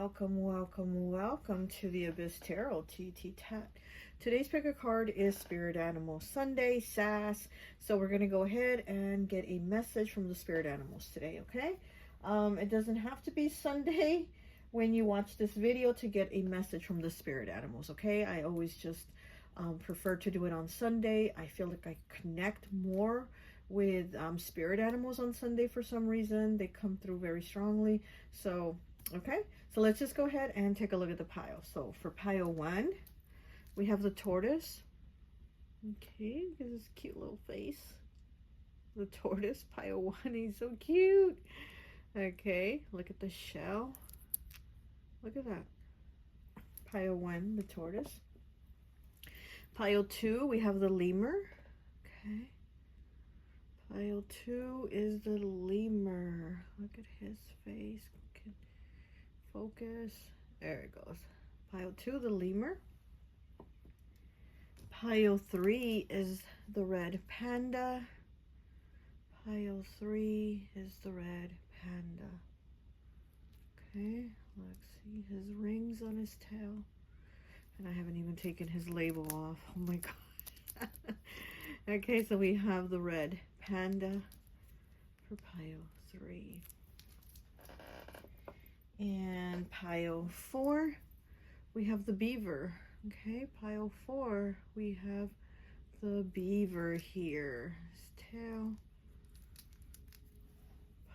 welcome to the Abyss Tarot T.A.T. Today's pick a card is Spirit Animal Sunday S.A.S. So we're going to go ahead and get a message from the spirit animals today, okay? It doesn't have to be Sunday when you watch this video to get a message from the spirit animals, okay? I always just prefer to do it on Sunday. I feel like I connect more with spirit animals on Sunday for some reason. They come through very strongly. So okay, so let's just go ahead and take a look at the pile. So for pile 1, we have the tortoise. Okay, look at this cute little face. The tortoise, pile 1, he's so cute. Okay, look at the shell. Look at that. Pile 1, the tortoise. Pile 2, we have the lemur. Okay. Pile 2 is the lemur. Look at his face. Focus. There it goes. Pile 2, the lemur. Pile 3 is the red panda. Pile 3 is the red panda. Okay, let's see his rings on his tail. And I haven't even taken his label off. Oh my god. Okay, so we have the red panda for pile 3. And pile 4, we have the beaver. Okay, pile 4, we have the beaver here. His tail.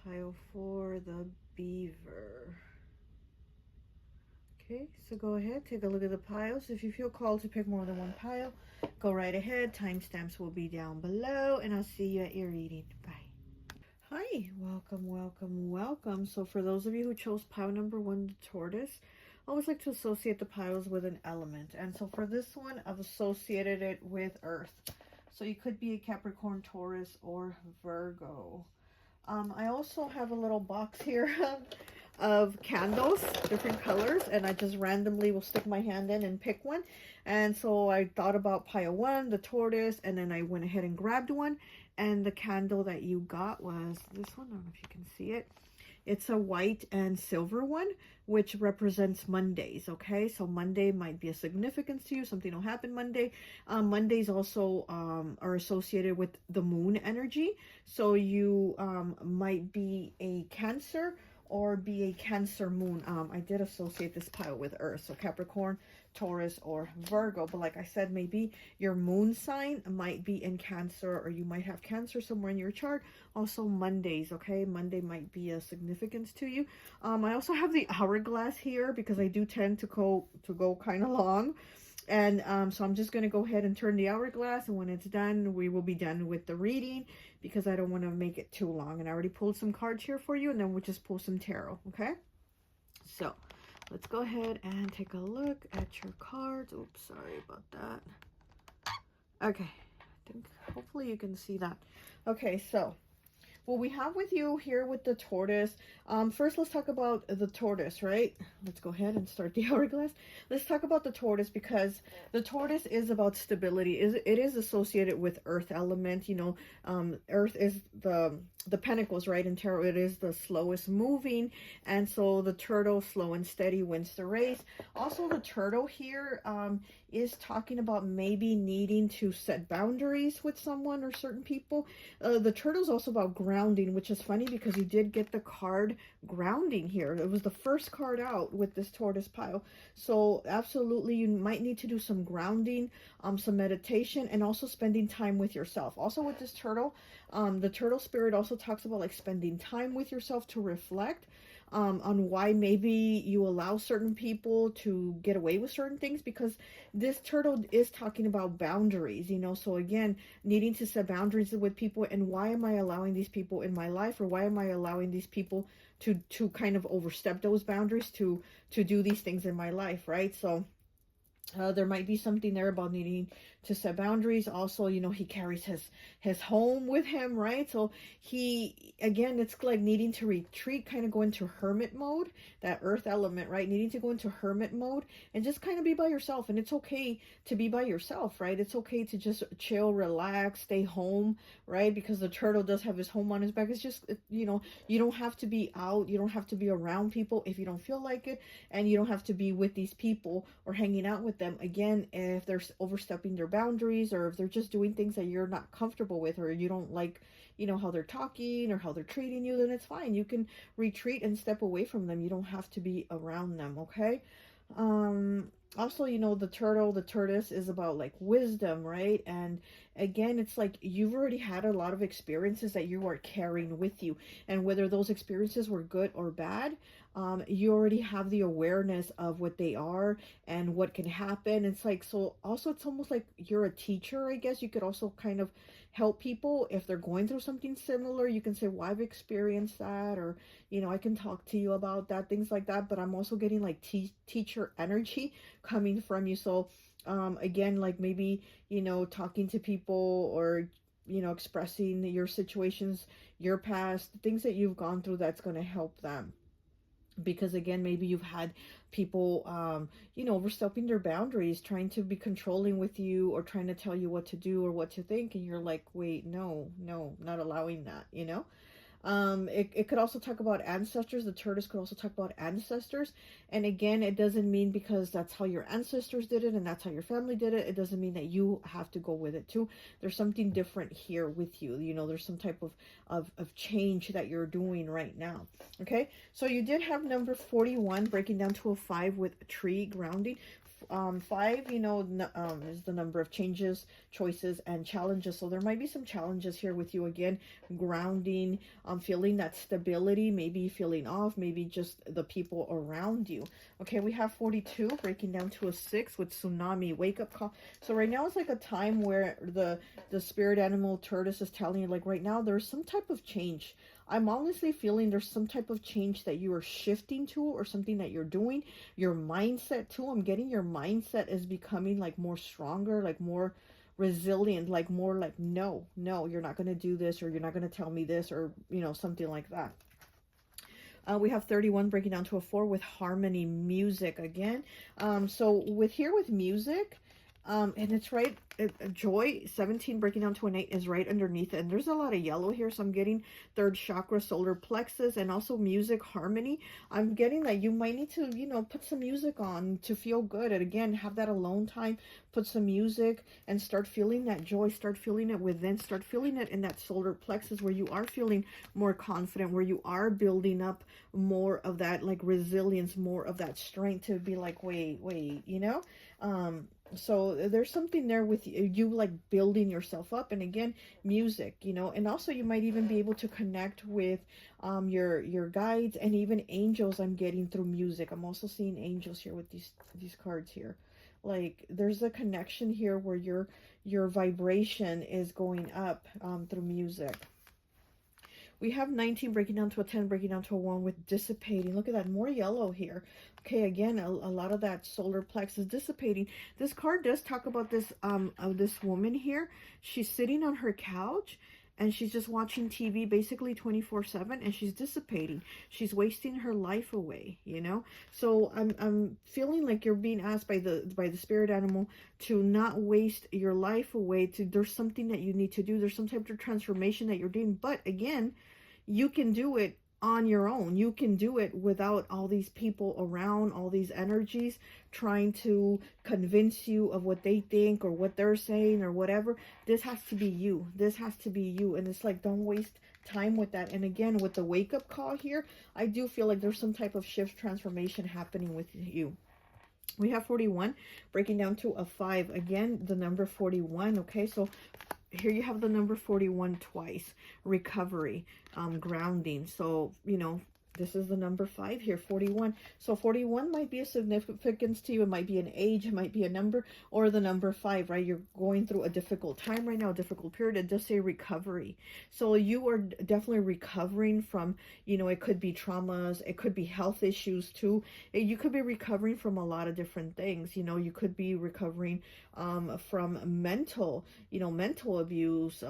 Pile 4, the beaver. Okay, so go ahead, take a look at the piles. If you feel called to pick more than one pile, go right ahead. Timestamps will be down below, and I'll see you at your reading. Bye. Hi, welcome. So for those of you who chose pile number 1, the tortoise, I always like to associate the piles with an element. And so for this one, I've associated it with earth. So you could be a Capricorn, Taurus, or Virgo. I also have a little box here of candles, different colors, and I just randomly will stick my hand in and pick one. And so I thought about pile 1, the tortoise, and then I went ahead and grabbed one. And the candle that you got was this one. I don't know if you can see it. It's a white and silver one, which represents Mondays, okay? So Monday might be a significance to you. Something will happen Monday. Mondays also are associated with the moon energy. So you might be a Cancer or be a Cancer moon. I did associate this pile with Earth, so Capricorn, Taurus, or Virgo. But like I said, maybe your moon sign might be in Cancer, or you might have Cancer somewhere in your chart. Also Mondays, okay? Monday might be a significance to you. I also have the hourglass here because I do tend to go kind of long. And so I'm just going to go ahead and turn the hourglass, and when it's done, we will be done with the reading because I don't want to make it too long. And I already pulled some cards here for you, and then we'll just pull some tarot, okay? So let's go ahead and take a look at your cards. Oops, sorry about that. Okay, I think hopefully you can see that. Okay, so what we have with you here with the tortoise, first let's talk about the tortoise, right? Let's go ahead and start the hourglass. Let's talk about the tortoise because the tortoise is about stability. It is associated with earth element. You know, earth is the pentacles, right? In tarot, it is the slowest moving, and so the turtle, slow and steady, wins the race. Also, the turtle here is talking about maybe needing to set boundaries with someone or certain people. The turtle is also about grounding, which is funny because you did get the card grounding here. It was the first card out with this tortoise pile. So absolutely, you might need to do some grounding, some meditation, and also spending time with yourself. Also with this turtle, the turtle spirit also talks about like spending time with yourself to reflect on why maybe you allow certain people to get away with certain things, because this turtle is talking about boundaries, you know. So again, needing to set boundaries with people, and why am I allowing these people in my life, or why am I allowing these people to kind of overstep those boundaries to do these things in my life, right? So there might be something there about needing to set boundaries. Also, you know, he carries his home with him, right? So he, again, it's like needing to retreat, kind of go into hermit mode, that earth element, right? Needing to go into hermit mode and just kind of be by yourself. And it's okay to be by yourself, right? It's okay to just chill, relax, stay home, right? Because the turtle does have his home on his back. It's just, you know, you don't have to be out, you don't have to be around people if you don't feel like it, and you don't have to be with these people or hanging out with them, again, if they're overstepping their boundaries, or if they're just doing things that you're not comfortable with, or you don't like, you know, how they're talking or how they're treating you. Then it's fine, you can retreat and step away from them. You don't have to be around them. Okay. Also, you know, the tortoise is about like wisdom, right? And again, it's like you've already had a lot of experiences that you are carrying with you, and whether those experiences were good or bad, you already have the awareness of what they are and what can happen. It's like, so also it's almost like you're a teacher, I guess. You could also kind of help people if they're going through something similar. You can say, well, I've experienced that, or, you know, I can talk to you about that, things like that. But I'm also getting like teacher energy coming from you. So again, like maybe, you know, talking to people, or, you know, expressing your situations, your past, things that you've gone through, that's going to help them. Because again, maybe you've had people, you know, overstepping their boundaries, trying to be controlling with you, or trying to tell you what to do or what to think. And you're like, wait, no, not allowing that, you know? It could also talk about ancestors. The tortoise could also talk about ancestors. And again, it doesn't mean because that's how your ancestors did it and that's how your family did it, it doesn't mean that you have to go with it too. There's something different here with you. You know, there's some type of change that you're doing right now. Okay, so you did have number 41 breaking down to a 5 with tree grounding. 5, you know, is the number of changes, choices, and challenges. So there might be some challenges here with you. Again, grounding, feeling that stability, maybe feeling off, maybe just the people around you. Okay, we have 42 breaking down to a 6 with tsunami, wake up call. So right now it's like a time where the spirit animal tortoise is telling you, like, right now there's some type of change. I'm honestly feeling there's some type of change that you are shifting to, or something that you're doing. Your mindset too. I'm getting your mindset is becoming like more stronger, like more resilient, like more like, no, you're not going to do this, or you're not going to tell me this, or, you know, something like that. We have 31 breaking down to a 4 with harmony, music again. So with music, and it's right, joy, 17 breaking down to an 8 is right underneath it. And there's a lot of yellow here. So I'm getting third chakra, solar plexus, and also music, harmony. I'm getting that you might need to, you know, put some music on to feel good. And again, have that alone time, put some music and start feeling that joy, start feeling it within, start feeling it in that solar plexus, where you are feeling more confident, where you are building up more of that like resilience, more of that strength to be like, wait, you know? So there's something there with you like building yourself up. And again, music, you know, and also you might even be able to connect with your guides and even angels. I'm getting through music. I'm also seeing angels here with these cards here. Like there's a connection here where your vibration is going up through music. We have 19 breaking down to a 10, breaking down to a 1 with dissipating. Look at that, more yellow here. Okay, again, a lot of that solar plexus dissipating. This card does talk about this this woman here. She's sitting on her couch and she's just watching TV basically 24/7, and she's dissipating. She's wasting her life away, you know? So I'm feeling like you're being asked by the spirit animal to not waste your life away. There's something that you need to do. There's some type of transformation that you're doing. But again, you can do it on your own. You can do it without all these people around, all these energies trying to convince you of what they think or what they're saying or whatever. This has to be you. This has to be you. And it's like, don't waste time with that. And again, with the wake up call here, I do feel like there's some type of shift, transformation happening with you. We have 41 breaking down to a 5. Again, the number 41. Okay, so here you have the number 41 twice. Recovery, grounding. So, you know, This is the number 5 here, 41. So 41 might be a significance to you. It might be an age, it might be a number, or the number 5, right? You're going through a difficult time right now, a difficult period. It does say recovery. So you are definitely recovering from, you know, it could be traumas, it could be health issues too. You could be recovering from a lot of different things. You know, you could be recovering from mental, you know, mental abuse,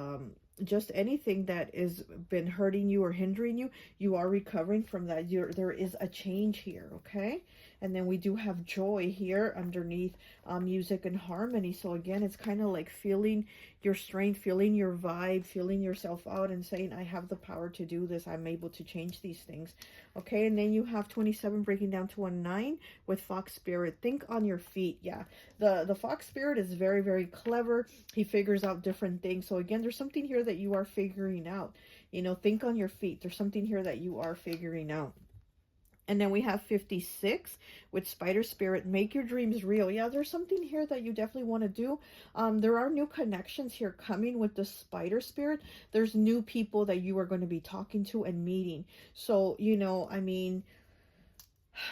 just anything that has been hurting you or hindering you. You are recovering from that. There is a change here, okay? And then we do have joy here underneath music and harmony. So again, it's kind of like feeling your strength, feeling your vibe, feeling yourself out and saying, I have the power to do this. I'm able to change these things. Okay, and then you have 27 breaking down to a 9 with Fox Spirit. Think on your feet. Yeah, the Fox Spirit is very, very clever. He figures out different things. So again, there's something here that you are figuring out. You know, think on your feet. There's something here that you are figuring out. And then we have 56 with Spider Spirit. Make your dreams real. Yeah, there's something here that you definitely want to do. There are new connections here coming with the Spider Spirit. There's new people that you are going to be talking to and meeting. So, you know, I mean,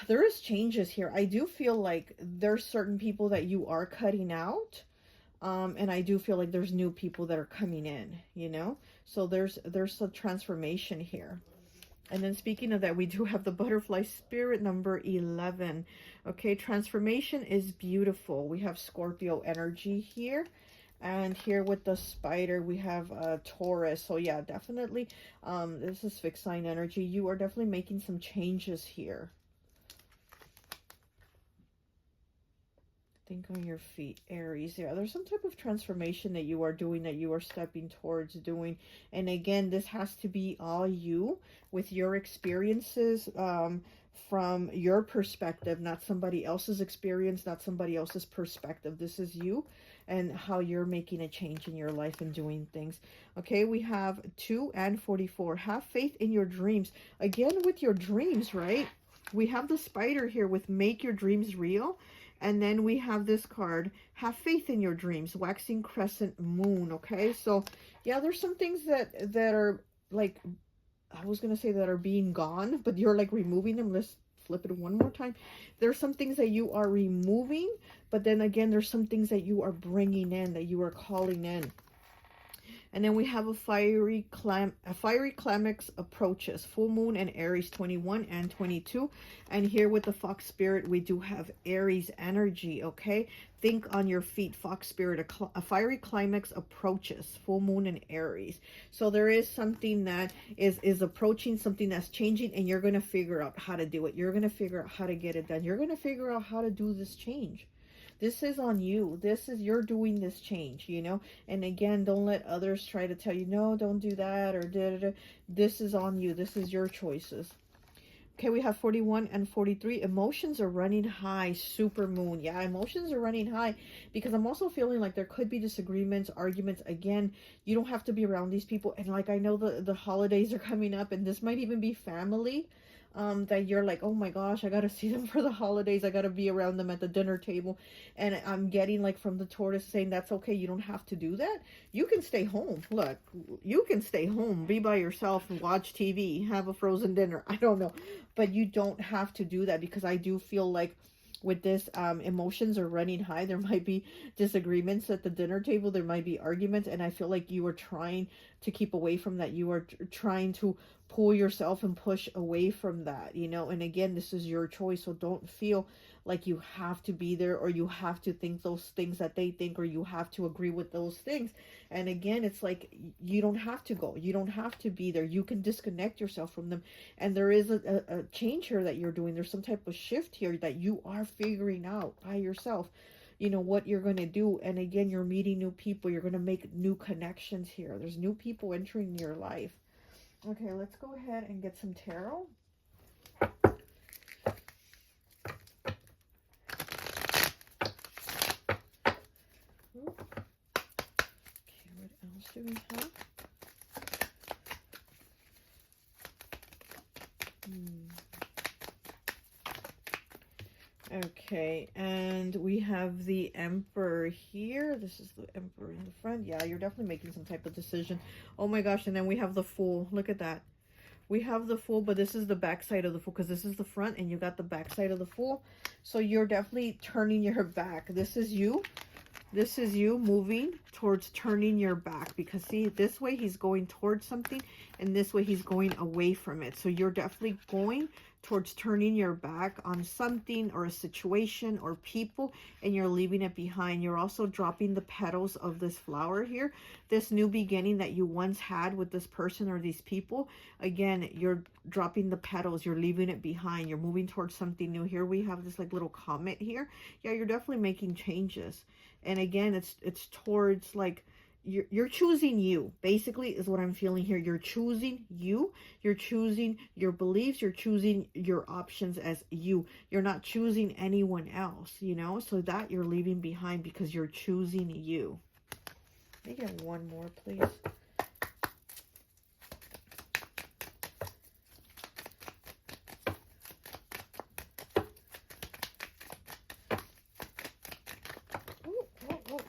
there is changes here. I do feel like there's certain people that you are cutting out. And I do feel like there's new people that are coming in, you know. So there's a transformation here. And then speaking of that, we do have the butterfly spirit number 11. Okay, transformation is beautiful. We have Scorpio energy here. And here with the spider, we have Taurus. So yeah, definitely, this is fixed sign energy. You are definitely making some changes here. Think on your feet, Aries. Yeah, there's some type of transformation that you are doing, that you are stepping towards doing. And again, this has to be all you with your experiences from your perspective, not somebody else's experience, not somebody else's perspective. This is you and how you're making a change in your life and doing things. Okay, we have 2 and 44. Have faith in your dreams. Again, with your dreams, right? We have the spider here with make your dreams real. And then we have this card, have faith in your dreams, waxing crescent moon. Okay, so yeah, there's some things that are like, I was going to say that are being gone, but you're like removing them. Let's flip it one more time. There's some things that you are removing, but then again, there's some things that you are bringing in, that you are calling in. And then we have a fiery climax approaches, full moon and Aries 21 and 22. And here with the Fox Spirit, we do have Aries energy, okay? Think on your feet, Fox Spirit, a fiery climax approaches, full moon and Aries. So there is something that is approaching, something that's changing, and you're going to figure out how to do it. You're going to figure out how to get it done. You're going to figure out how to do this change. This is on you. This is, you're doing this change, you know. And again, don't let others try to tell you, no, don't do that, or da-da-da. This is on you. This is your choices. Okay, we have 41 and 43. Emotions are running high. Super moon. Yeah, emotions are running high, because I'm also feeling like there could be disagreements, arguments. Again, you don't have to be around these people. And like, I know the holidays are coming up, and this might even be family. That you're like, oh my gosh, I gotta see them for the holidays, I gotta be around them at the dinner table. And I'm getting like from the tortoise saying, that's okay, you don't have to do that. You can stay home. Look, you can stay home, be by yourself, and watch TV, have a frozen dinner. I don't know, but you don't have to do that, because I do feel like with this, emotions are running high. There might be disagreements at the dinner table, there might be arguments, and I feel like you are trying to keep away from that. You are trying to pull yourself and push away from that, you know. And again, this is your choice, so don't feel like you have to be there, or you have to think those things that they think, or you have to agree with those things. And again, it's like, you don't have to go, you don't have to be there. You can disconnect yourself from them. And there is a change here that you're doing. There's some type of shift here that you are figuring out by yourself, you know, what you're going to do. And again, you're meeting new people, you're going to make new connections here. There's new people entering your life. Okay, let's go ahead and get some tarot. Okay, what else do we have? Okay, and we have the Emperor here. This is the Emperor in the front. Yeah, you're definitely making some type of decision. Oh my gosh, and then we have the Fool. Look at that. We have the Fool, but this is the back side of the Fool, because this is the front and you got the back side of the Fool. So you're definitely turning your back. This is you. This is you moving towards turning your back, because see, this way he's going towards something and this way he's going away from it. So you're definitely going towards turning your back on something or a situation or people, and you're leaving it behind. You're also dropping the petals of this flower here, this new beginning that you once had with this person or these people. Again, you're dropping the petals, you're leaving it behind, you're moving towards something new. Here we have this like little comet here. Yeah, you're definitely making changes. And again, it's towards like you're choosing you, basically, is what I'm feeling here. You're choosing you, you're choosing your beliefs, you're choosing your options as you. You're not choosing anyone else, you know, so that you're leaving behind because you're choosing you. Let me get one more, please.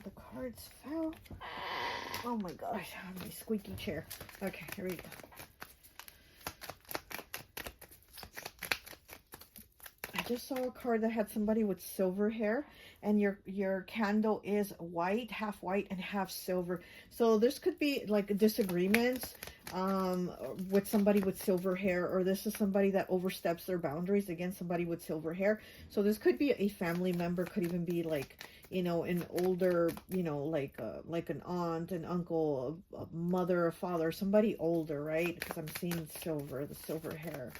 The cards fell. Oh my gosh, my squeaky chair. Okay, here we go. I just saw a card that had somebody with silver hair, and your candle is white, half white and half silver. So this could be like disagreements with somebody with silver hair, or this is somebody that oversteps their boundaries. Again, somebody with silver hair. So this could be a family member, could even be like, you know, an older, you know, like an aunt, an uncle, a mother, a father, somebody older, right? Because I'm seeing silver, the silver hair.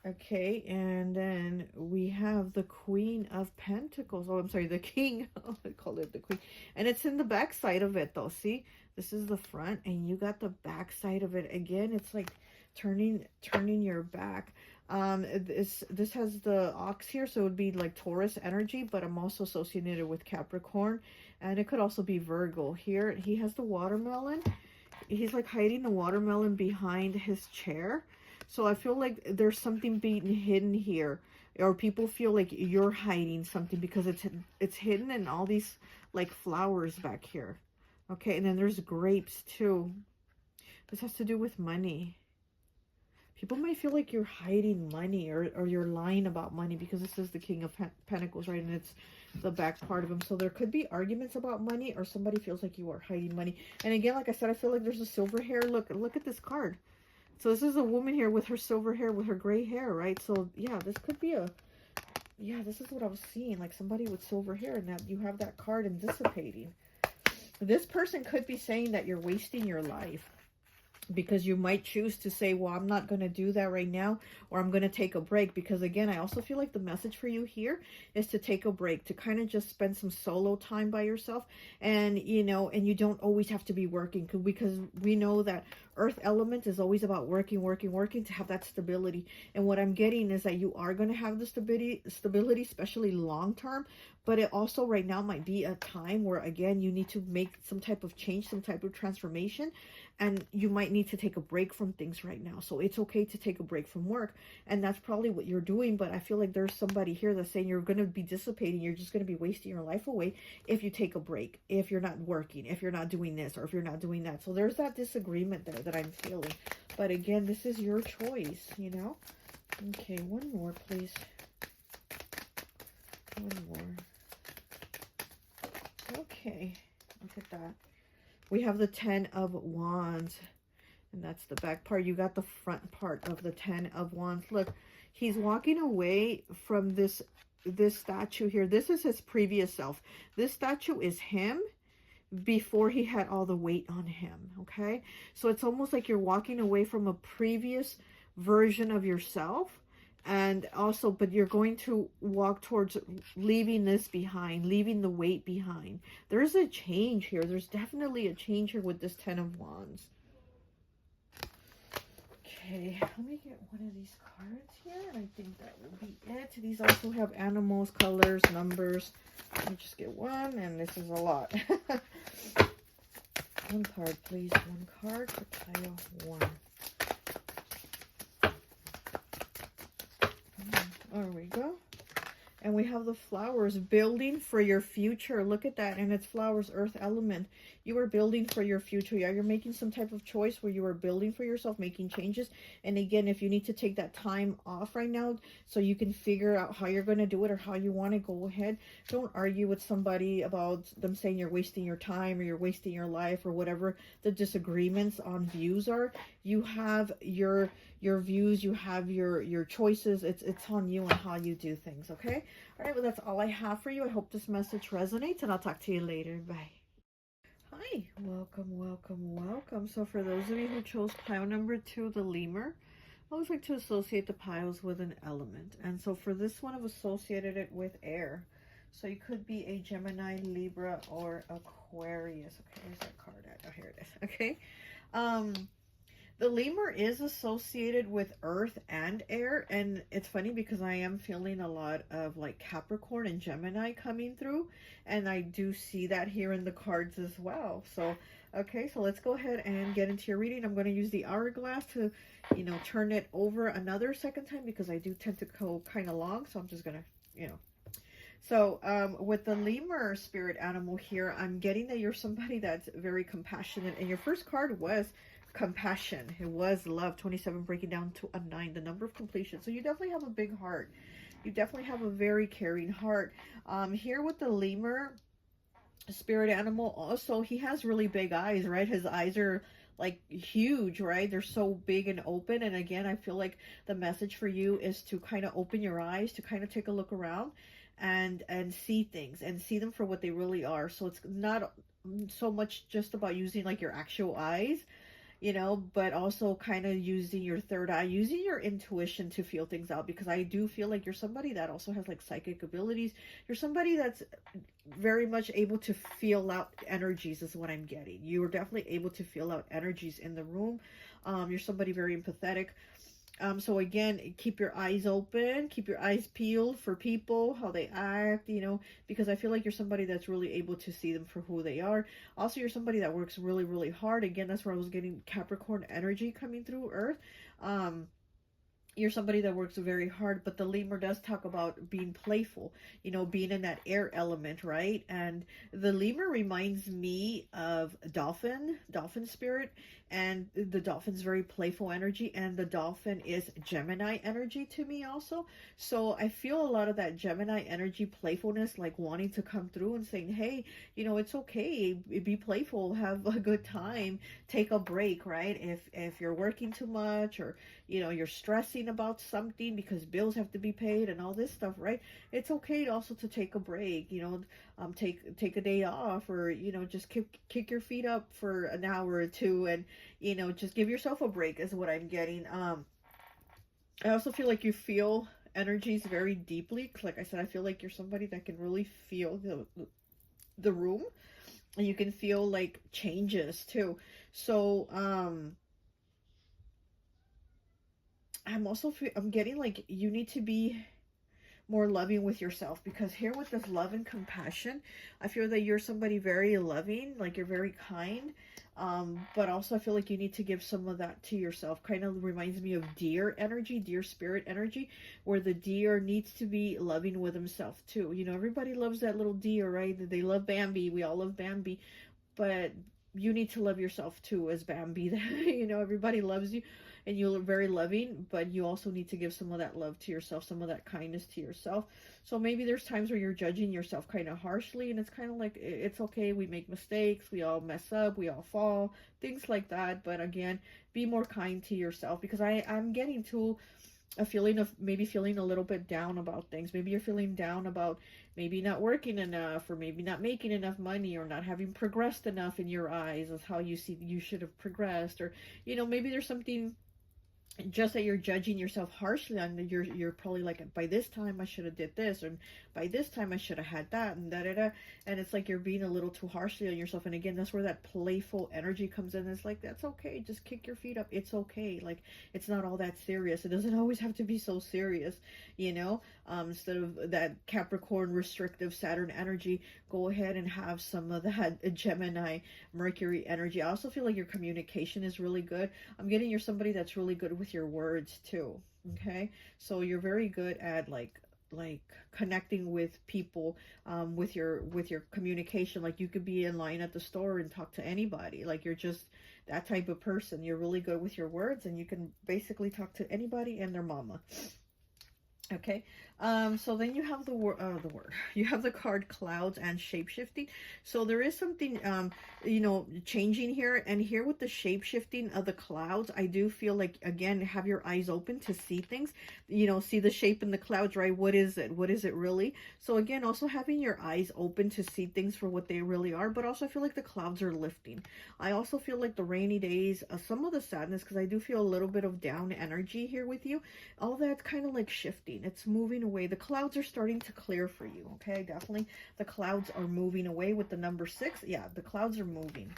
Okay, and then we have the Queen of Pentacles. Oh, I'm sorry, the King. Oh, I called it the Queen. And it's in the back side of it, though. See, this is the front, and you got the back side of it. Again, it's like turning your back. This has the ox here, so it would be like Taurus energy, but I'm also associating it with Capricorn, and it could also be Virgo. Here, he has the watermelon. He's like hiding the watermelon behind his chair. So I feel like there's something being hidden here, or people feel like you're hiding something because it's hidden in all these like flowers back here. Okay, and then there's grapes too. This has to do with money. People might feel like you're hiding money, or you're lying about money, because this is the King of Pentacles, right? And it's the back part of him. So there could be arguments about money, or somebody feels like you are hiding money. And again, like I said, I feel like there's a silver hair. Look at this card. So this is a woman here with her silver hair, with her gray hair, right? So yeah, this could be this is what I was seeing, like somebody with silver hair, and that you have that card and dissipating. This person could be saying that you're wasting your life, because you might choose to say, well, I'm not going to do that right now, or I'm going to take a break. Because again, I also feel like the message for you here is to take a break, to kind of just spend some solo time by yourself. And, you know, and you don't always have to be working, because we know that earth element is always about working to have that stability. And what I'm getting is that you are going to have the stability, especially long term. But it also right now might be a time where, again, you need to make some type of change, some type of transformation. And you might need to take a break from things right now. So it's okay to take a break from work. And that's probably what you're doing. But I feel like there's somebody here that's saying you're going to be dissipating. You're just going to be wasting your life away if you take a break, if you're not working, if you're not doing this, or if you're not doing that. So there's that disagreement there that I'm feeling. But again, this is your choice, you know? Okay, one more, please. One more. Okay, look at that. We have the 10 of Wands, and that's the back part. You got the front part of the 10 of Wands. Look, he's walking away from this statue here. This is his previous self. This statue is him before he had all the weight on him, okay? So it's almost like you're walking away from a previous version of yourself. And also, but you're going to walk towards leaving this behind, leaving the weight behind. There's a change here. There's definitely a change here with this 10 of Wands. Okay, let me get one of these cards here, and I think that will be it. These also have animals, colors, numbers. Let me just get one, and this is a lot. One card, please. One card for pile 1. There we go. And we have the flowers, building for your future. Look at that. And it's flowers, earth element. You are building for your future. Yeah, you're making some type of choice where you are building for yourself, making changes. And again, if you need to take that time off right now so you can figure out how you're going to do it or how you want to, go ahead. Don't argue with somebody about them saying you're wasting your time or you're wasting your life or whatever the disagreements on views are. You have your views, you have your choices. It's on you and how you do things. Okay, all right, well, that's all I have for you. I hope this message resonates, and I'll talk to you later. Bye. Hi, welcome, welcome, welcome. So for those of you who chose pile number 2, the lemur, I always like to associate the piles with an element, and so for this one I've associated it with air. So you could be a Gemini, Libra, or Aquarius. Okay, where's that card at? Oh, here it is. Okay. The lemur is associated with earth and air, and it's funny because I am feeling a lot of like Capricorn and Gemini coming through, and I do see that here in the cards as well. So, okay, so let's go ahead and get into your reading. I'm going to use the hourglass to, you know, turn it over another second time because I do tend to go kind of long, so I'm just going to, you know. So with the lemur spirit animal here, I'm getting that you're somebody that's very compassionate, and your first card was compassion. It was love, 27 breaking down to a 9, the number of completion. So you definitely have a big heart. You definitely have a very caring heart. Here with the lemur spirit animal, also he has really big eyes, right? His eyes are like huge, right? They're so big and open. And again, I feel like the message for you is to kind of open your eyes, to kind of take a look around and see things and see them for what they really are. So it's not so much just about using like your actual eyes, you know, but also kind of using your third eye, using your intuition to feel things out, because I do feel like you're somebody that also has like psychic abilities. You're somebody that's very much able to feel out energies is what I'm getting. You are definitely able to feel out energies in the room. You're somebody very empathetic. So again, keep your eyes open, keep your eyes peeled for people, how they act, you know, because I feel like you're somebody that's really able to see them for who they are. Also, you're somebody that works really, really hard. Again, that's where I was getting Capricorn energy coming through Earth. You're somebody that works very hard, but the lemur does talk about being playful, you know, being in that air element, right? And the lemur reminds me of dolphin spirit, and the dolphin's very playful energy, and the dolphin is Gemini energy to me also. So I feel a lot of that Gemini energy, playfulness, like wanting to come through and saying, hey, you know, it's okay, be playful, have a good time, take a break, right? If you're working too much, or you know, you're stressing about something because bills have to be paid and all this stuff, right? It's okay also to take a break, you know, take a day off, or you know, just kick your feet up for an hour or two, and you know, just give yourself a break is what I'm getting. I also feel like you feel energies very deeply. Like I said, I feel like you're somebody that can really feel the room, and you can feel like changes too. So I'm getting like you need to be more loving with yourself, because here with this love and compassion, I feel that you're somebody very loving, like you're very kind, but also I feel like you need to give some of that to yourself. Kind of reminds me of deer energy, deer spirit energy, where the deer needs to be loving with himself too. You know, everybody loves that little deer, right? They love Bambi, we all love Bambi, but you need to love yourself too as Bambi. You know, everybody loves you and you're very loving, but you also need to give some of that love to yourself, some of that kindness to yourself. So maybe there's times where you're judging yourself kind of harshly, and it's kind of like, it's okay, we make mistakes, we all mess up, we all fall, things like that. But again, be more kind to yourself, because I'm getting to a feeling of maybe feeling a little bit down about things. Maybe you're feeling down about maybe not working enough, or maybe not making enough money, or not having progressed enough in your eyes as how you see you should have progressed. Or, you know, maybe there's something just that you're judging yourself harshly on. You're probably like, by this time I should have did this, or by this time I should have had that, and and it's like you're being a little too harshly on yourself. And again, that's where that playful energy comes in. It's like, that's okay, just kick your feet up, it's okay, like it's not all that serious. It doesn't always have to be so serious, you know. Instead of that Capricorn restrictive Saturn energy, go ahead and have some of that Gemini Mercury energy. I also feel like your communication is really good. I'm getting you're somebody that's really good with your words too. Okay, so you're very good at like like connecting with people, with your communication. Like you could be in line at the store and talk to anybody. Like you're just that type of person. You're really good with your words, and you can basically talk to anybody and their mama. Okay, so then you have the word, you have the card clouds and shape-shifting. So there is something, you know, changing here. And here with the shape-shifting of the clouds, I do feel like, again, have your eyes open to see things, you know, see the shape in the clouds, right? What is it? What is it really? So again, also having your eyes open to see things for what they really are, but also I feel like the clouds are lifting. I also feel like the rainy days, some of the sadness, because I do feel a little bit of down energy here with you. All that's kind of like shifting. It's moving away. The clouds are starting to clear for you. Okay, definitely the clouds are moving away with the number 6. Yeah, the clouds are moving.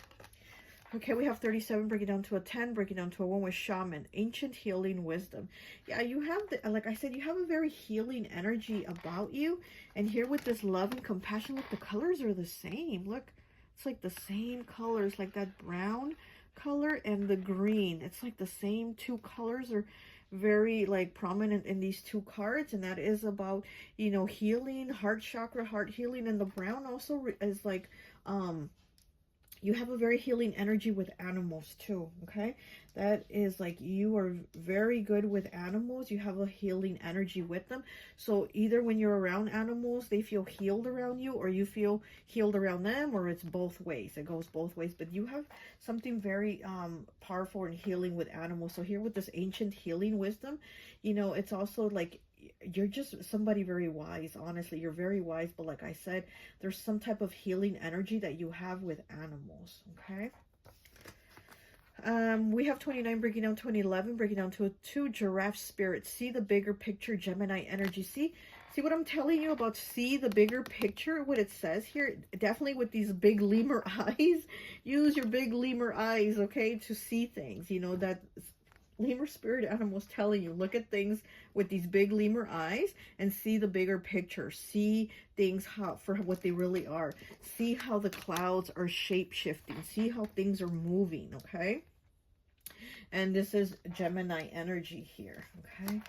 Okay, we have 37, breaking down to a 10, breaking down to a 1 with shaman, ancient healing wisdom. Yeah, you have, like I said, you have a very healing energy about you. And here with this love and compassion, look, the colors are the same. Look, it's like the same colors, like that brown color and the green. It's like the same two colors are very like prominent in these two cards, and that is about, you know, healing, heart chakra, heart healing. And the brown also is like you have a very healing energy with animals too. Okay, that is like you are very good with animals. You have a healing energy with them. So either when you're around animals, they feel healed around you, or you feel healed around them, or it's both ways. It goes both ways. But you have something very powerful and healing with animals. So here with this ancient healing wisdom, you know, it's also like you're just somebody very wise. Honestly, you're very wise. But like I said, there's some type of healing energy that you have with animals. Okay. We have 29 breaking down to an 11, breaking down to a 2, giraffe spirit. See the bigger picture, Gemini energy. See what I'm telling you about see the bigger picture, what it says here. Definitely with these big lemur eyes. Use your big lemur eyes, okay, to see things. You know, that lemur spirit animals telling you, look at things with these big lemur eyes and see the bigger picture. See things for what they really are. See how the clouds are shape-shifting. See how things are moving, okay? And this is Gemini energy here, okay?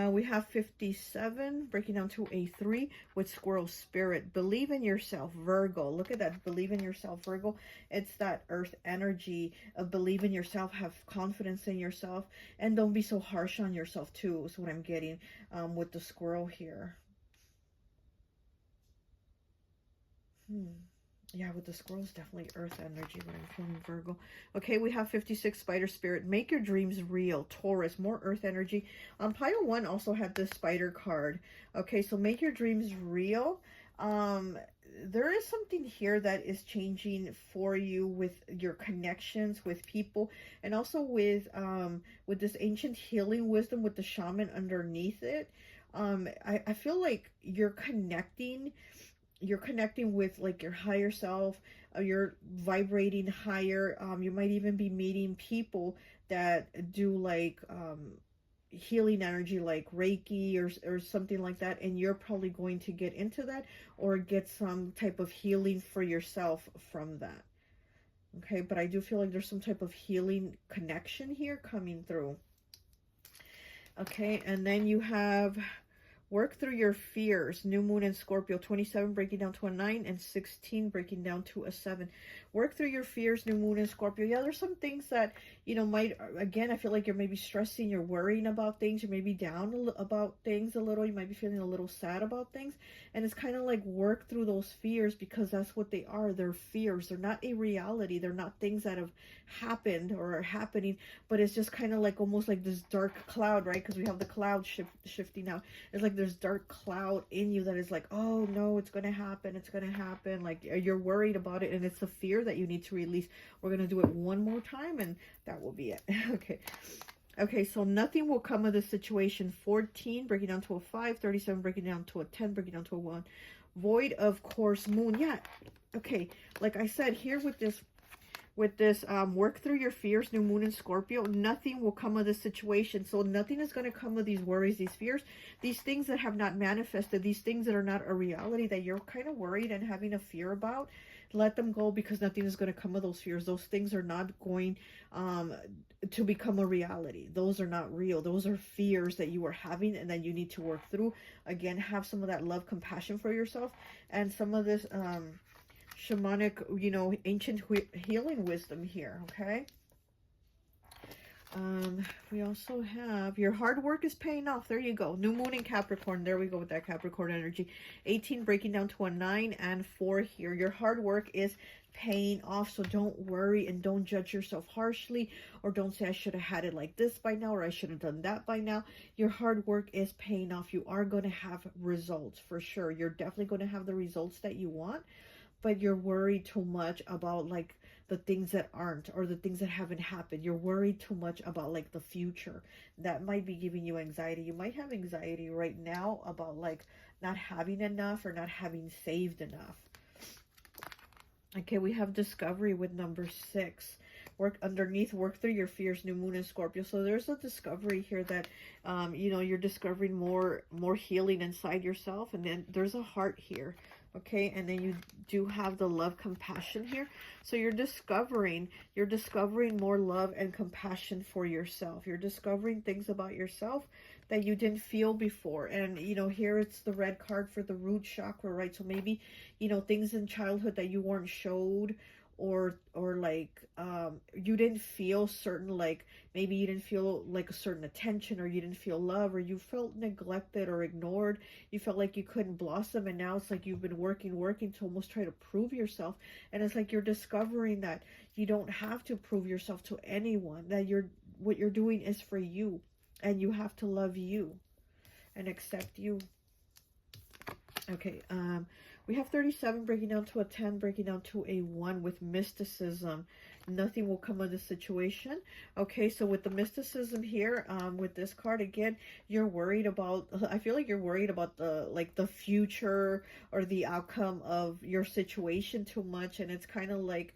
We have 57, breaking down to a 3 with squirrel spirit. Believe in yourself, Virgo. Look at that. Believe in yourself, Virgo. It's that earth energy of believe in yourself, have confidence in yourself, and don't be so harsh on yourself too, is what I'm getting with the squirrel here. Yeah, with the squirrels, definitely earth energy, what I'm feeling, Virgo. Okay, we have 56, spider spirit. Make your dreams real, Taurus, more earth energy. Pile 1 also had this spider card. Okay, so make your dreams real. There is something here that is changing for you with your connections with people, and also with this ancient healing wisdom with the shaman underneath it. I feel like you're connecting with like your higher self, you're vibrating higher. You might even be meeting people that do like healing energy, like Reiki or something like that, and you're probably going to get into that or get some type of healing for yourself from that. Okay, but I do feel like there's some type of healing connection here coming through. Okay, and then you have work through your fears, new moon in Scorpio, 27 breaking down to a 9 and 16 breaking down to a 7. Work through your fears, new moon in Scorpio. Yeah, there's some things that, you know, might, again, I feel like you're maybe stressing, you're worrying about things, you're maybe down about things a little, you might be feeling a little sad about things, and it's kind of like work through those fears, because that's what they are. They're fears. They're not a reality. They're not things that have happened or are happening, but it's just kind of like almost like this dark cloud, right? Because we have the cloud shifting now. It's like there's dark cloud in you that is like, oh no, it's gonna happen, it's gonna happen. Like you're worried about it, and it's the fear that you need to release. We're gonna do it one more time, and that will be it. Okay, so nothing will come of this situation. 14 breaking down to a 5, 37 breaking down to a 10, breaking down to a 1. Void of course moon. Yeah, okay, like I said here with this with this work through your fears, new moon in Scorpio. Nothing will come of this situation. So nothing is going to come of these worries, these fears, these things that have not manifested, these things that are not a reality that you're kind of worried and having a fear about. Let them go, because nothing is going to come of those fears. Those things are not going to become a reality. Those are not real. Those are fears that you are having and that you need to work through. Again, have some of that love, compassion for yourself, and some of this shamanic, you know, ancient healing wisdom here. Okay. We also have your hard work is paying off. There you go. New moon in Capricorn. There we go with that Capricorn energy. 18 breaking down to a 9 and 4 here. Your hard work is paying off. So don't worry and don't judge yourself harshly, or don't say I should have had it like this by now, or I should have done that by now. Your hard work is paying off. You are going to have results for sure. You're definitely going to have the results that you want, but you're worried too much about like the things that aren't, or the things that haven't happened. You're worried too much about like the future. That might be giving you anxiety. You might have anxiety right now about like not having enough or not having saved enough. Okay, we have discovery with number 6. Work underneath, work through your fears, new moon in Scorpio. So there's a discovery here that you know, you're discovering more healing inside yourself. And then there's a heart here. Okay, and then you do have the love, compassion here. So you're discovering more love and compassion for yourself. You're discovering things about yourself that you didn't feel before. And, you know, here it's the red card for the root chakra, right? So maybe, you know, things in childhood that you weren't showed, or like you didn't feel certain, like maybe you didn't feel like a certain attention, or you didn't feel love, or you felt neglected or ignored. You felt like you couldn't blossom, and now it's like you've been working to almost try to prove yourself. And it's like you're discovering that you don't have to prove yourself to anyone, that what you're doing is for you, and you have to love you and accept you. Okay, we have 37 breaking down to a 10, breaking down to a 1 with mysticism. Nothing will come of the situation. Okay, so with the mysticism here, with this card, again, you're worried about, I feel like you're worried about the future or the outcome of your situation too much. And it's kind of like,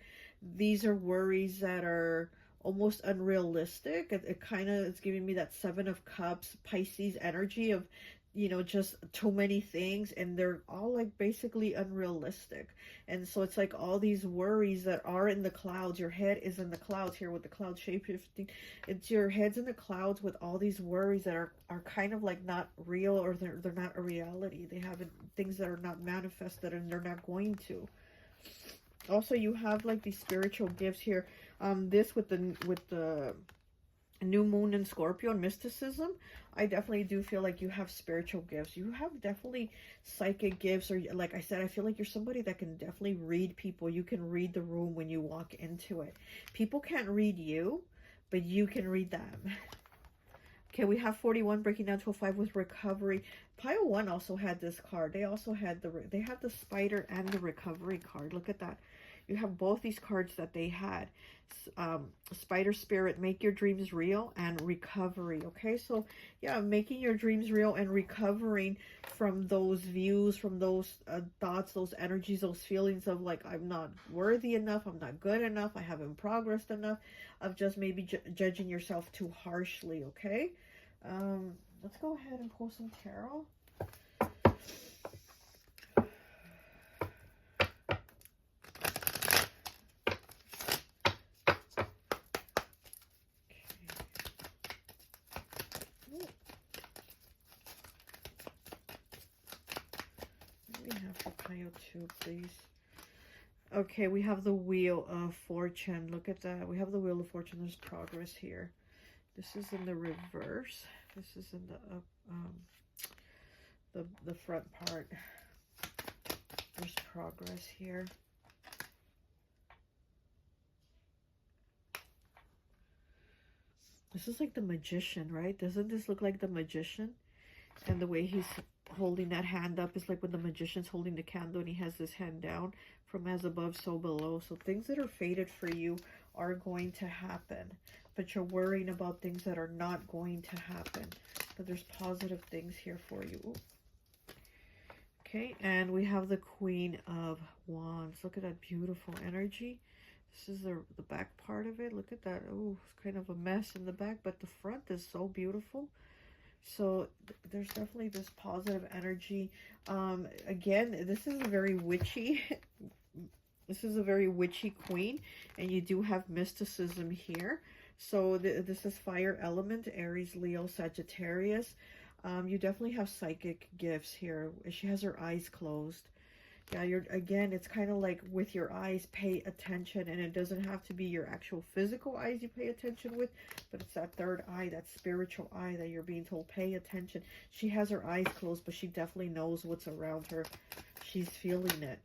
these are worries that are almost unrealistic. It's giving me that 7 of Cups, Pisces energy of, you know, just too many things, and they're all like basically unrealistic. And so it's like all these worries that are in the clouds. Your head is in the clouds here with the cloud shapeshifting. It's your head's in the clouds with all these worries that are kind of like not real, or they're not a reality. They haven't, things that are not manifested, and they're not going to. Also, you have like these spiritual gifts here. This with the new moon in Scorpio and mysticism, I definitely do feel like you have spiritual gifts. You have definitely psychic gifts, or like I said, I feel like you're somebody that can definitely read people. You can read the room when you walk into it. People can't read you, but you can read them. Okay, we have 41 breaking down to a 5 with recovery. Pile 1 also had this card. They also had they had the spider and the recovery card. Look at that. You have both these cards that they had. Spider spirit, make your dreams real, and recovery. Okay, so yeah, making your dreams real and recovering from those views, from those thoughts, those energies, those feelings of like, I'm not worthy enough, I'm not good enough, I haven't progressed enough, of just maybe judging yourself too harshly. Okay, let's go ahead and pull some tarot. Two, please. Okay, we have the Wheel of Fortune. Look at that. We have the Wheel of Fortune. There's progress here. This is in the reverse. This is in the up, the front part. There's progress here. This is like the Magician, right? Doesn't this look like the Magician? And the way he's holding that hand up is like when the magician's holding the candle and he has his hand down, from as above so below. So things that are fated for you are going to happen, but you're worrying about things that are not going to happen. But there's positive things here for you. Ooh. Okay, and we have the Queen of Wands. Look at that beautiful energy. This is the back part of it. Look at that. Oh, it's kind of a mess in the back, but the front is so beautiful. So there's definitely this positive energy. Again, this is a very witchy. This is a very witchy queen, and you do have mysticism here. So this is fire element, Aries, Leo, Sagittarius. You definitely have psychic gifts here. She has her eyes closed. Yeah, again, it's kind of like with your eyes, pay attention, and it doesn't have to be your actual physical eyes you pay attention with, but it's that third eye, that spiritual eye that you're being told, pay attention. She has her eyes closed, but she definitely knows what's around her. She's feeling it.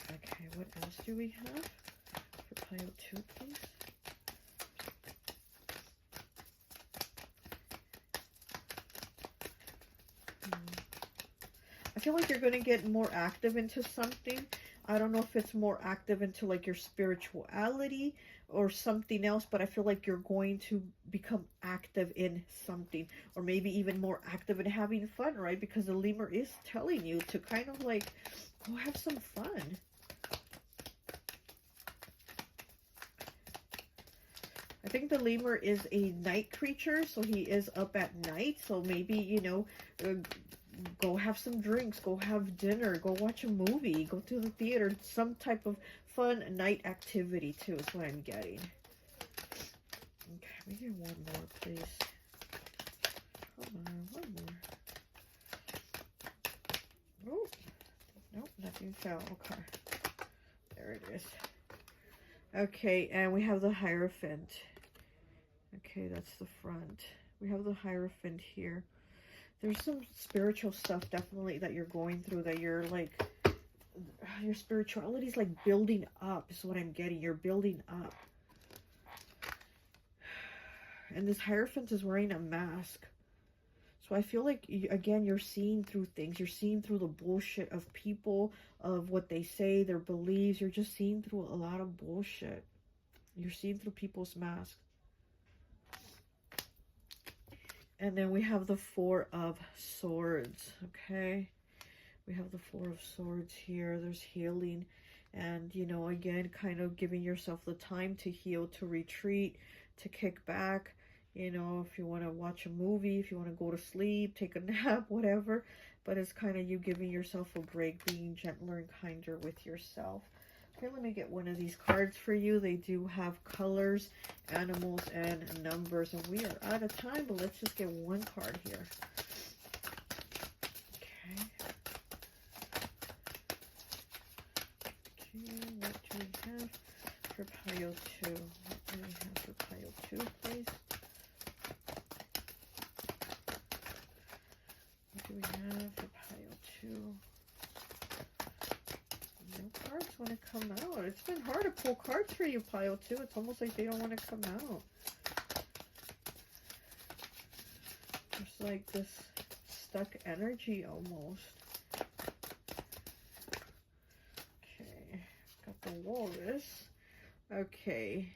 Okay, what else do we have for pile 2, please? I feel like you're going to get more active into something. I don't know if it's more active into like your spirituality or something else, but I feel like you're going to become active in something, or maybe even more active in having fun, right? Because the lemur is telling you to kind of like go have some fun. I think the lemur is a night creature, so he is up at night. So maybe, you know, go have some drinks, go have dinner, go watch a movie, go to the theater, some type of fun night activity too is what I'm getting. Okay, we get one more, please. Come on, one more. Oh, nope, nothing fell. Okay, there it is. Okay, and we have the Hierophant. Okay, that's the front. We have the Hierophant here. There's some spiritual stuff definitely that you're going through, that you're like, your spirituality is like building up is what I'm getting. You're building up. And this Hierophant is wearing a mask. So I feel like, again, you're seeing through things. You're seeing through the bullshit of people, of what they say, their beliefs. You're just seeing through a lot of bullshit. You're seeing through people's masks. And then we have the 4 of Swords, okay? We have the 4 of Swords here. There's healing. And, you know, again, kind of giving yourself the time to heal, to retreat, to kick back. You know, if you want to watch a movie, if you want to go to sleep, take a nap, whatever. But it's kind of you giving yourself a break, being gentler and kinder with yourself. Okay, let me get one of these cards for you. They do have colors, animals, and numbers. And we are out of time, but let's just get one card here. Okay. Okay, what do we have for pile 2? What do we have for pile 2, please? What do we have for pile 2? No cards want to come out. It's been hard to pull cards for you, pile 2. It's almost like they don't want to come out. There's like this stuck energy almost. Okay, got the walrus. Okay.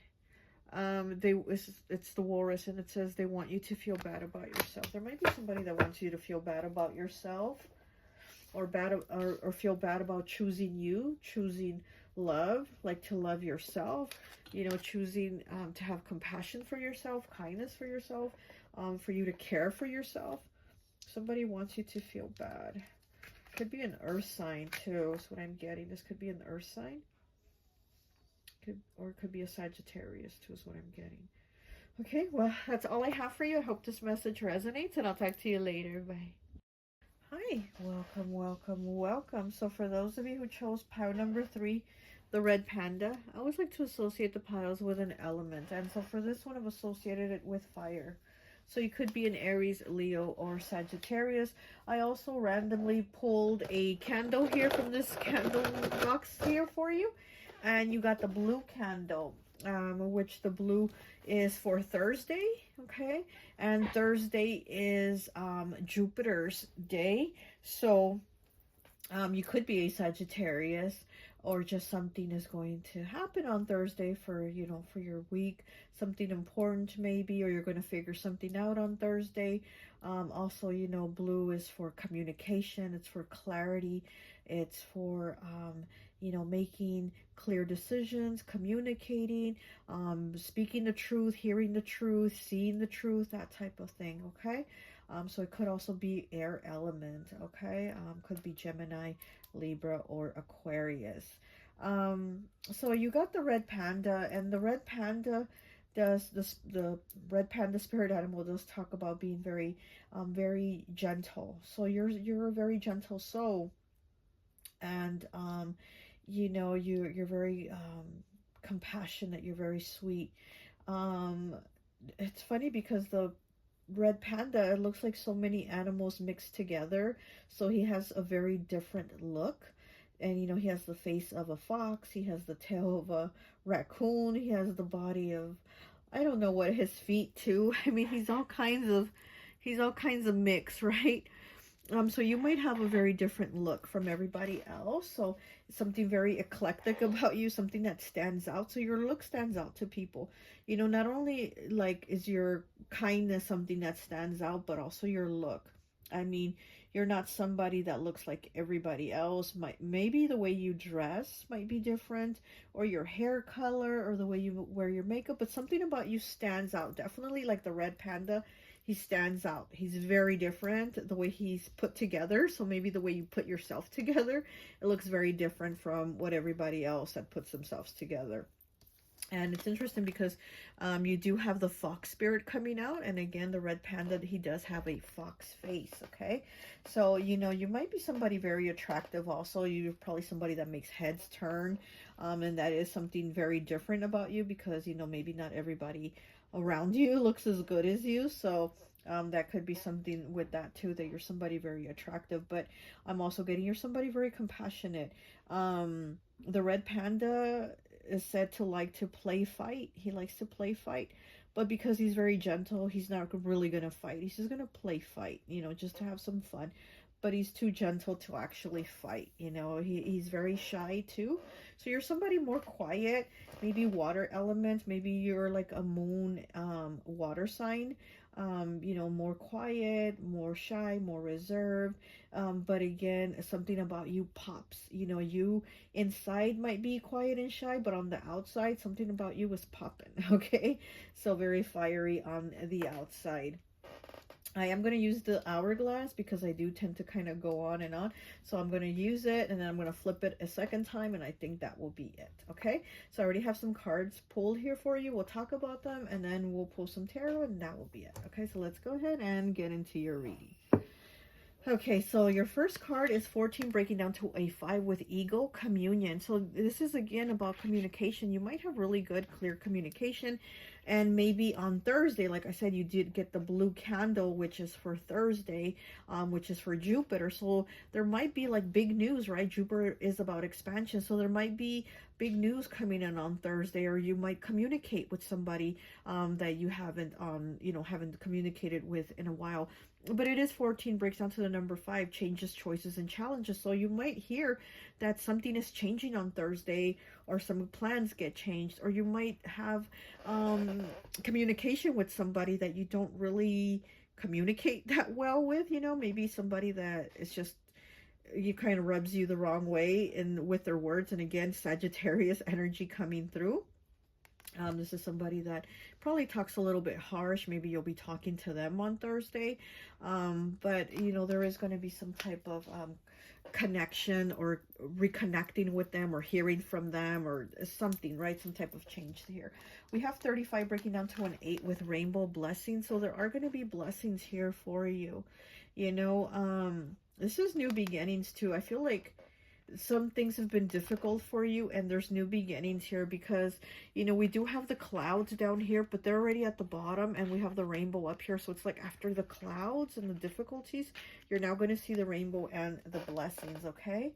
It's the walrus, and it says they want you to feel bad about yourself. There might be somebody that wants you to feel bad about yourself, or feel bad about choosing you, choosing love, like to love yourself, you know, choosing to have compassion for yourself, kindness for yourself, for you to care for yourself. Somebody wants you to feel bad. Could be an earth sign too, is what I'm getting. This could be an earth sign. Or it could be a Sagittarius too, is what I'm getting. Okay, well, that's all I have for you. I hope this message resonates, and I'll talk to you later. Bye. Hi, welcome, welcome, welcome. So for those of you who chose pile number 3, the red panda, I always like to associate the piles with an element. And so for this one, I've associated it with fire. So you could be an Aries, Leo, or Sagittarius. I also randomly pulled a candle here from this candle box here for you. And you got the blue candle, which the blue is for Thursday, okay? And Thursday is Jupiter's day. So you could be a Sagittarius, or just something is going to happen on Thursday for, you know, for your week. Something important maybe, or you're going to figure something out on Thursday. Also, you know, blue is for communication. It's for clarity. It's for, you know, making clear decisions, communicating, speaking the truth, hearing the truth, seeing the truth, that type of thing, okay? So it could also be air element, okay? Could be Gemini, Libra, or Aquarius. So you got the red panda, and the red panda does this, the red panda spirit animal does talk about being very very gentle. So you're a very gentle soul, and you know, you're very compassionate, you're very sweet. um it's funny because the red panda, it looks like so many animals mixed together, so he has a very different look. And you know, he has the face of a fox, he has the tail of a raccoon, he has the body of, I don't know what, his feet too. I mean, he's all kinds of mix, right? So you might have a very different look from everybody else. So something very eclectic about you, something that stands out. So your look stands out to people. You know, not only like is your kindness something that stands out, but also your look. I mean, you're not somebody that looks like everybody else. Maybe the way you dress might be different, or your hair color, or the way you wear your makeup, but something about you stands out. Definitely like the red panda, he stands out. He's very different, the way he's put together. So maybe the way you put yourself together, it looks very different from what everybody else that puts themselves together. And it's interesting because you do have the fox spirit coming out. And again, the red panda, he does have a fox face, okay? So, you know, you might be somebody very attractive also. You're probably somebody that makes heads turn. And that is something very different about you because, you know, maybe not everybody around you looks as good as you. So that could be something with that too, that you're somebody very attractive. But I'm also getting you're somebody very compassionate. The red panda is said to like to play fight. He likes to play fight, but because he's very gentle, he's not really gonna fight. He's just gonna play fight, you know, just to have some fun. But he's too gentle to actually fight. You know, he's very shy too. So you're somebody more quiet, maybe water element, maybe you're like a moon water sign. You know, more quiet, more shy, more reserved. But again, something about you pops. You know, you inside might be quiet and shy, but on the outside, something about you is popping. Okay, so very fiery on the outside. I am going to use the hourglass because I do tend to kind of go on and on. So I'm going to use it, and then I'm going to flip it a second time, and I think that will be it. Okay, so I already have some cards pulled here for you. We'll talk about them, and then we'll pull some tarot, and that will be it. Okay, so let's go ahead and get into your reading. Okay, so your first card is 14, breaking down to a 5 with Eagle, Communion. So this is again about communication. You might have really good, clear communication. And maybe on Thursday, like I said, you did get the blue candle, which is for Thursday, which is for Jupiter. So there might be like big news, right? Jupiter is about expansion. So there might be big news coming in on Thursday, or you might communicate with somebody that you haven't, haven't communicated with in a while. But it is 14, breaks down to the number 5, changes, choices, and challenges. So you might hear that something is changing on Thursday, or some plans get changed, or you might have communication with somebody that you don't really communicate that well with, you know, maybe somebody that is just, you kind of rubs you the wrong way and with their words. And again, Sagittarius energy coming through. This is somebody that probably talks a little bit harsh. Maybe you'll be talking to them on Thursday. But, you know, there is going to be some type of connection, or reconnecting with them, or hearing from them, or something, right? Some type of change here. We have 35, breaking down to an 8 with Rainbow Blessings. So there are going to be blessings here for you. You know, this is new beginnings too. I feel like some things have been difficult for you, and there's new beginnings here because, you know, we do have the clouds down here, but they're already at the bottom, and we have the rainbow up here. So it's like after the clouds and the difficulties, you're now going to see the rainbow and the blessings. Okay,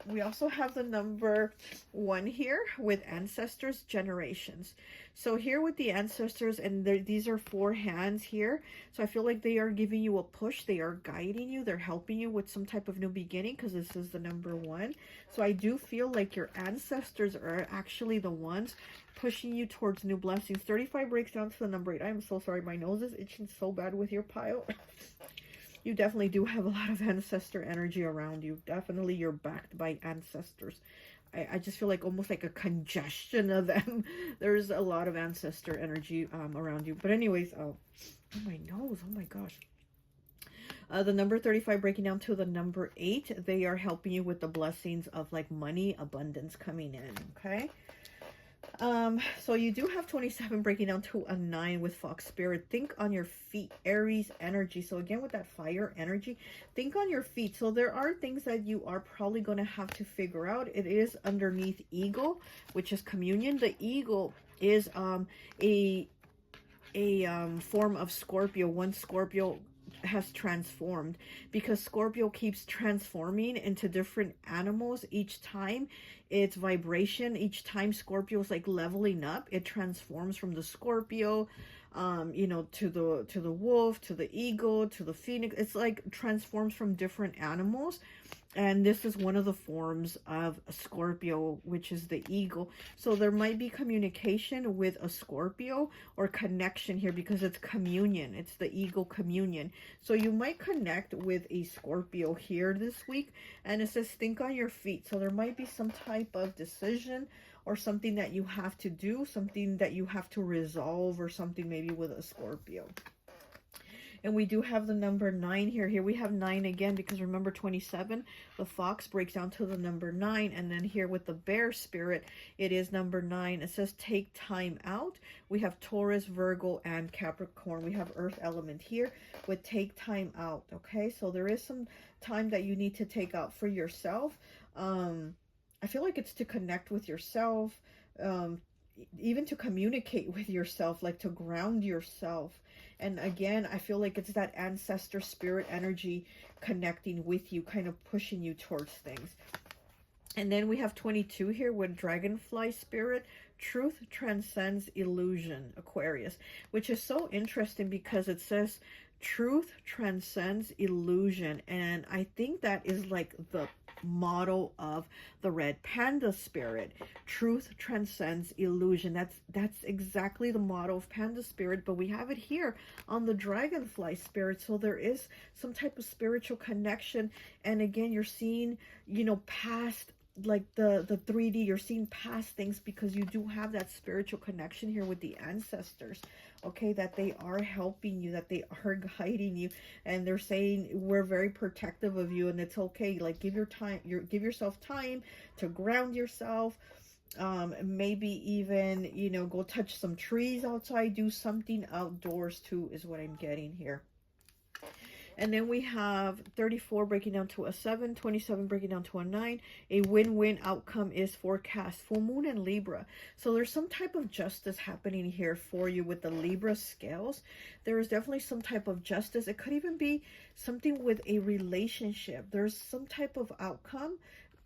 we also have the number 1 here with ancestors, generations. So here with the ancestors, and these are 4 hands here. So I feel like they are giving you a push. They are guiding you. They're helping you with some type of new beginning, because this is the number 1. So I do feel like your ancestors are actually the ones pushing you towards new blessings. 35 breaks down to the number 8. I'm so sorry. My nose is itching so bad with your pile. you definitely do have a lot of ancestor energy around you. Definitely you're backed by ancestors. I just feel like almost like a congestion of them. There's a lot of ancestor energy around you. But anyways, oh my nose, oh my gosh. The number 35 breaking down to the number 8, they are helping you with the blessings of like money, abundance coming in, okay? So you do have 27 breaking down to a 9 with Fox Spirit. Think on your feet, Aries energy. So again, with that fire energy, think on your feet. So there are things that you are probably going to have to figure out. It is underneath Eagle, which is communion. The Eagle is a form of Scorpio. One Scorpio has transformed, because Scorpio keeps transforming into different animals each time. It's vibration. Each time Scorpio is like leveling up, it transforms from the Scorpio you know, to the wolf, to the eagle, to the phoenix. It's like transforms from different animals. And this is one of the forms of a Scorpio, which is the eagle. So there might be communication with a Scorpio or connection here, because it's communion. It's the eagle communion. So you might connect with a Scorpio here this week. And it says, think on your feet. So there might be some type of decision or something that you have to do, something that you have to resolve, or something maybe with a Scorpio. And we do have the number 9 here. Here we have 9 again, because remember 27, the fox breaks down to the number 9. And then here with the bear spirit, it is number 9. It says take time out. We have Taurus, Virgo, and Capricorn. We have earth element here with take time out. Okay, so there is some time that you need to take out for yourself. I feel like it's to connect with yourself, even to communicate with yourself, like to ground yourself. And again, I feel like it's that ancestor spirit energy connecting with you, kind of pushing you towards things. And then we have 22 here with dragonfly spirit. Truth transcends illusion, Aquarius, which is so interesting because it says truth transcends illusion. And I think that is like the motto of the red panda spirit. Truth transcends illusion. That's exactly the motto of panda spirit, but we have it here on the dragonfly spirit. So there is some type of spiritual connection. And again, you're seeing, you know, past like the 3D, you're seeing past things, because you do have that spiritual connection here with the ancestors, okay, that they are helping you, that they are guiding you, and they're saying we're very protective of you, and it's okay. Like give yourself time to ground yourself. Maybe even, you know, go touch some trees outside, do something outdoors too, is what I'm getting here. And then we have 34 breaking down to a 7, 27 breaking down to a 9. A win-win outcome is forecast. Full moon and Libra. So there's some type of justice happening here for you with the Libra scales. There is definitely some type of justice. It could even be something with a relationship. There's some type of outcome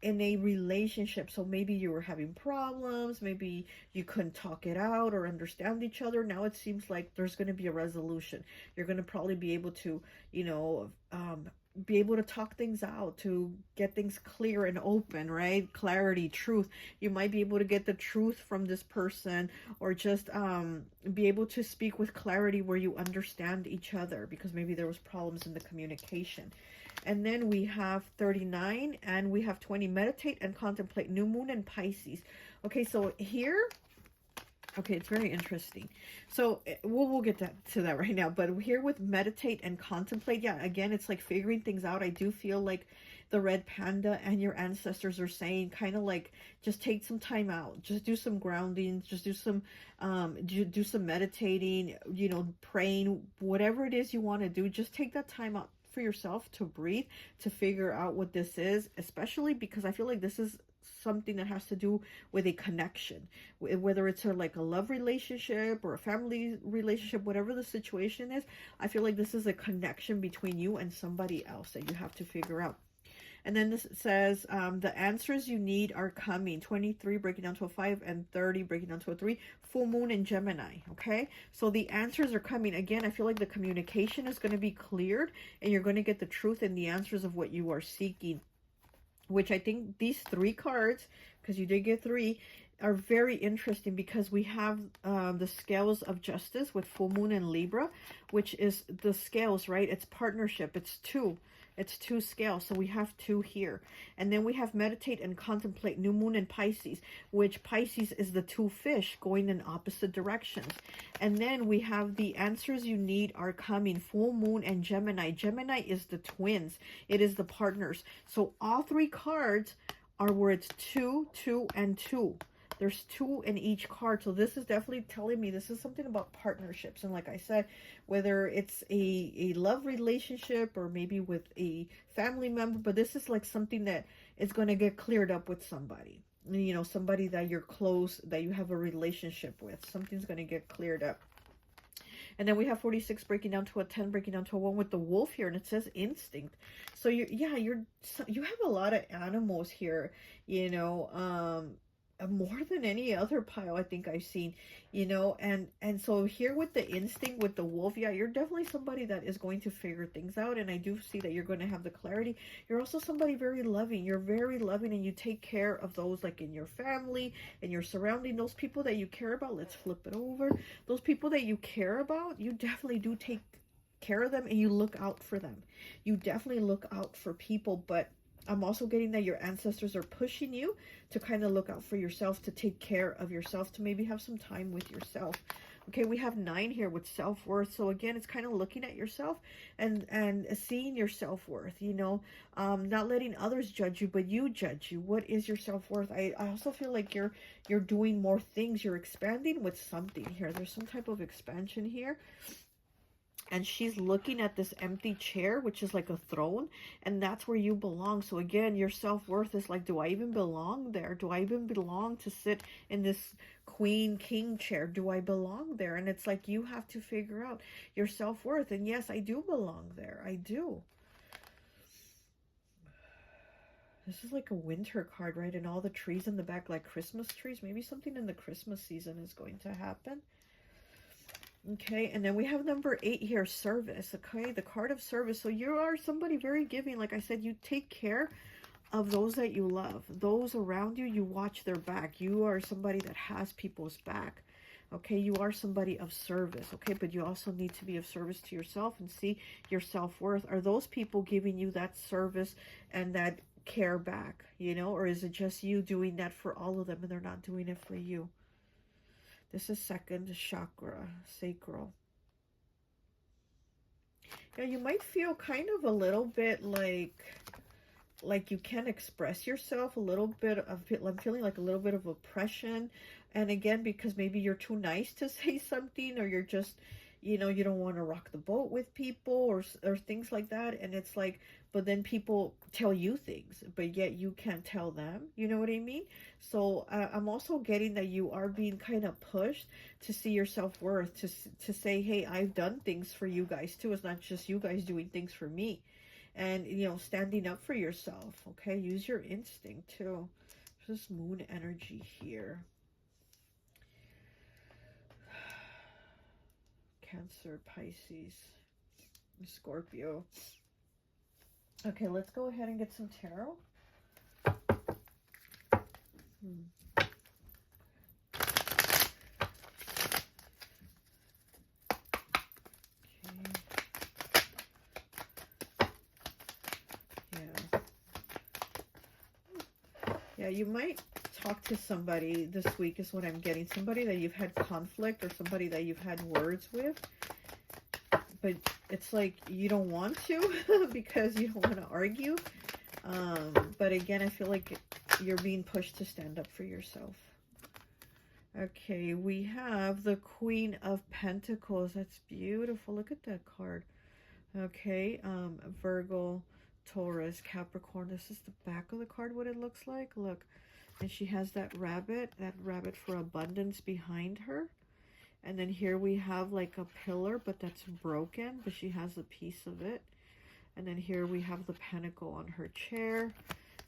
in a relationship. So maybe you were having problems, maybe you couldn't talk it out or understand each other. Now it seems like there's going to be a resolution. You're going to probably be able to, you know, be able to talk things out, to get things clear and open, right? Clarity, truth. You might be able to get the truth from this person, or just be able to speak with clarity where you understand each other, because maybe there was problems in the communication. And then we have 39 and we have 20. Meditate and contemplate. New moon and Pisces. Okay, so here, okay, it's very interesting. So we'll get to that right now. But here with meditate and contemplate, yeah, again, it's like figuring things out. I do feel like the red panda and your ancestors are saying kind of like, just take some time out, just do some grounding, just do some meditating, you know, praying, whatever it is you want to do. Just take that time out for yourself to breathe, to figure out what this is, especially because I feel like this is something that has to do with a connection, whether it's like a love relationship or a family relationship, whatever the situation is. I feel like this is a connection between you and somebody else that you have to figure out. And then this says, the answers you need are coming. 23 breaking down to a 5 and 30 breaking down to a 3. Full moon in Gemini, okay? So the answers are coming. Again, I feel like the communication is going to be cleared, and you're going to get the truth and the answers of what you are seeking. Which I think these 3 cards, because you did get 3, are very interesting because we have the scales of justice with full moon and Libra, which is the scales, right? It's partnership. It's two. It's two scales. So we have two here. And then we have meditate and contemplate, new moon and Pisces, which Pisces is the two fish going in opposite directions. And then we have the answers you need are coming, full moon and Gemini. Gemini is the twins. It is the partners. So all three cards are where it's 2, 2, and 2. There's 2 in each card. So this is definitely telling me this is something about partnerships. And like I said, whether it's a love relationship or maybe with a family member, but this is like something that is going to get cleared up with somebody. You know, somebody that you're close, that you have a relationship with. Something's going to get cleared up. And then we have 46 breaking down to a 10, breaking down to a 1 with the wolf here. And it says instinct. So you have a lot of animals here, you know, more than any other pile I think I've seen, you know, and so here with the instinct, with the wolf, yeah, you're definitely somebody that is going to figure things out. And I do see that you're going to have the clarity. You're also somebody very loving. You're very loving, and you take care of those like in your family and your surrounding, those people that you care about. Let's flip it over. Those people that you care about, you definitely do take care of them, and you look out for them. You definitely look out for people. But I'm also getting that your ancestors are pushing you to kind of look out for yourself, to take care of yourself, to maybe have some time with yourself. Okay, we have 9 here with self-worth. So again, it's kind of looking at yourself and seeing your self-worth, you know, not letting others judge you, but you judge you. What is your self-worth? I also feel like you're doing more things. You're expanding with something here. There's some type of expansion here. And she's looking at this empty chair, which is like a throne, and that's where you belong. So again, your self-worth is like, do I even belong there? Do I even belong to sit in this queen king chair? Do I belong there? And it's like, you have to figure out your self-worth. And yes, I do belong there. I do. This is like a winter card, right? And all the trees in the back, like Christmas trees. Maybe something in the Christmas season is going to happen. Okay, and then we have number 8 here, service. Okay, the card of service. So you are somebody very giving. Like I said, you take care of those that you love. Those around you, you watch their back. You are somebody that has people's back. Okay, you are somebody of service. Okay, but you also need to be of service to yourself and see your self-worth. Are those people giving you that service and that care back, you know? Or is it just you doing that for all of them and they're not doing it for you? This is second chakra, sacral. Yeah, you might feel kind of a little bit like you can't express yourself, a little bit of, I'm feeling like a little bit of oppression. And again, because maybe you're too nice to say something, or you're just, you know, you don't want to rock the boat with people or things like that. And it's like, but then people tell you things, but yet you can't tell them. You know what I mean? So I'm also getting that you are being kind of pushed to see your self-worth, to say, hey, I've done things for you guys too. It's not just you guys doing things for me. And, you know, standing up for yourself. Okay, use your instinct too. There's this moon energy here. Cancer, Pisces, Scorpio. Okay, let's go ahead and get some tarot. Yeah, you might talk to somebody this week is what I'm getting. Somebody that you've had conflict, or somebody that you've had words with. But it's like you don't want to because you don't want to argue. But again, I feel like you're being pushed to stand up for yourself. Okay, we have the Queen of Pentacles. That's beautiful. Look at that card. Okay, Virgo, Taurus, Capricorn. This is the back of the card, what it looks like. Look, and she has that rabbit for abundance behind her. And then here we have like a pillar, but that's broken, but she has a piece of it. And then here we have the pentacle on her chair.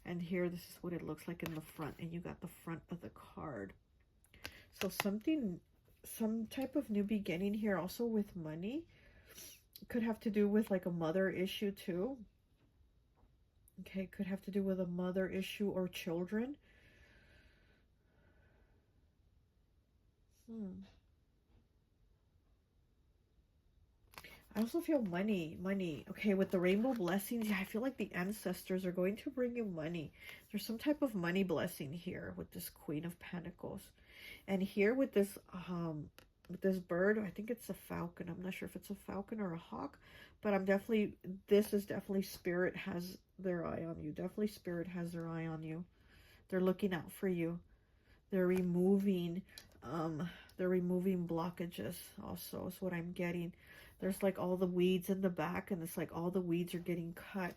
And here, this is what it looks like in the front. And you got the front of the card. So some type of new beginning here, also with money. Could have to do with like a mother issue too. Okay, could have to do with a mother issue or children. I also feel money, money. Okay, with the rainbow blessings, yeah, I feel like the ancestors are going to bring you money. There's some type of money blessing here with this Queen of Pentacles. And here with this bird, I think it's a falcon. I'm not sure if it's a falcon or a hawk, but this is definitely Spirit has their eye on you. Definitely Spirit has their eye on you. They're looking out for you. They're removing blockages also is what I'm getting. There's like all the weeds in the back, and it's like all the weeds are getting cut.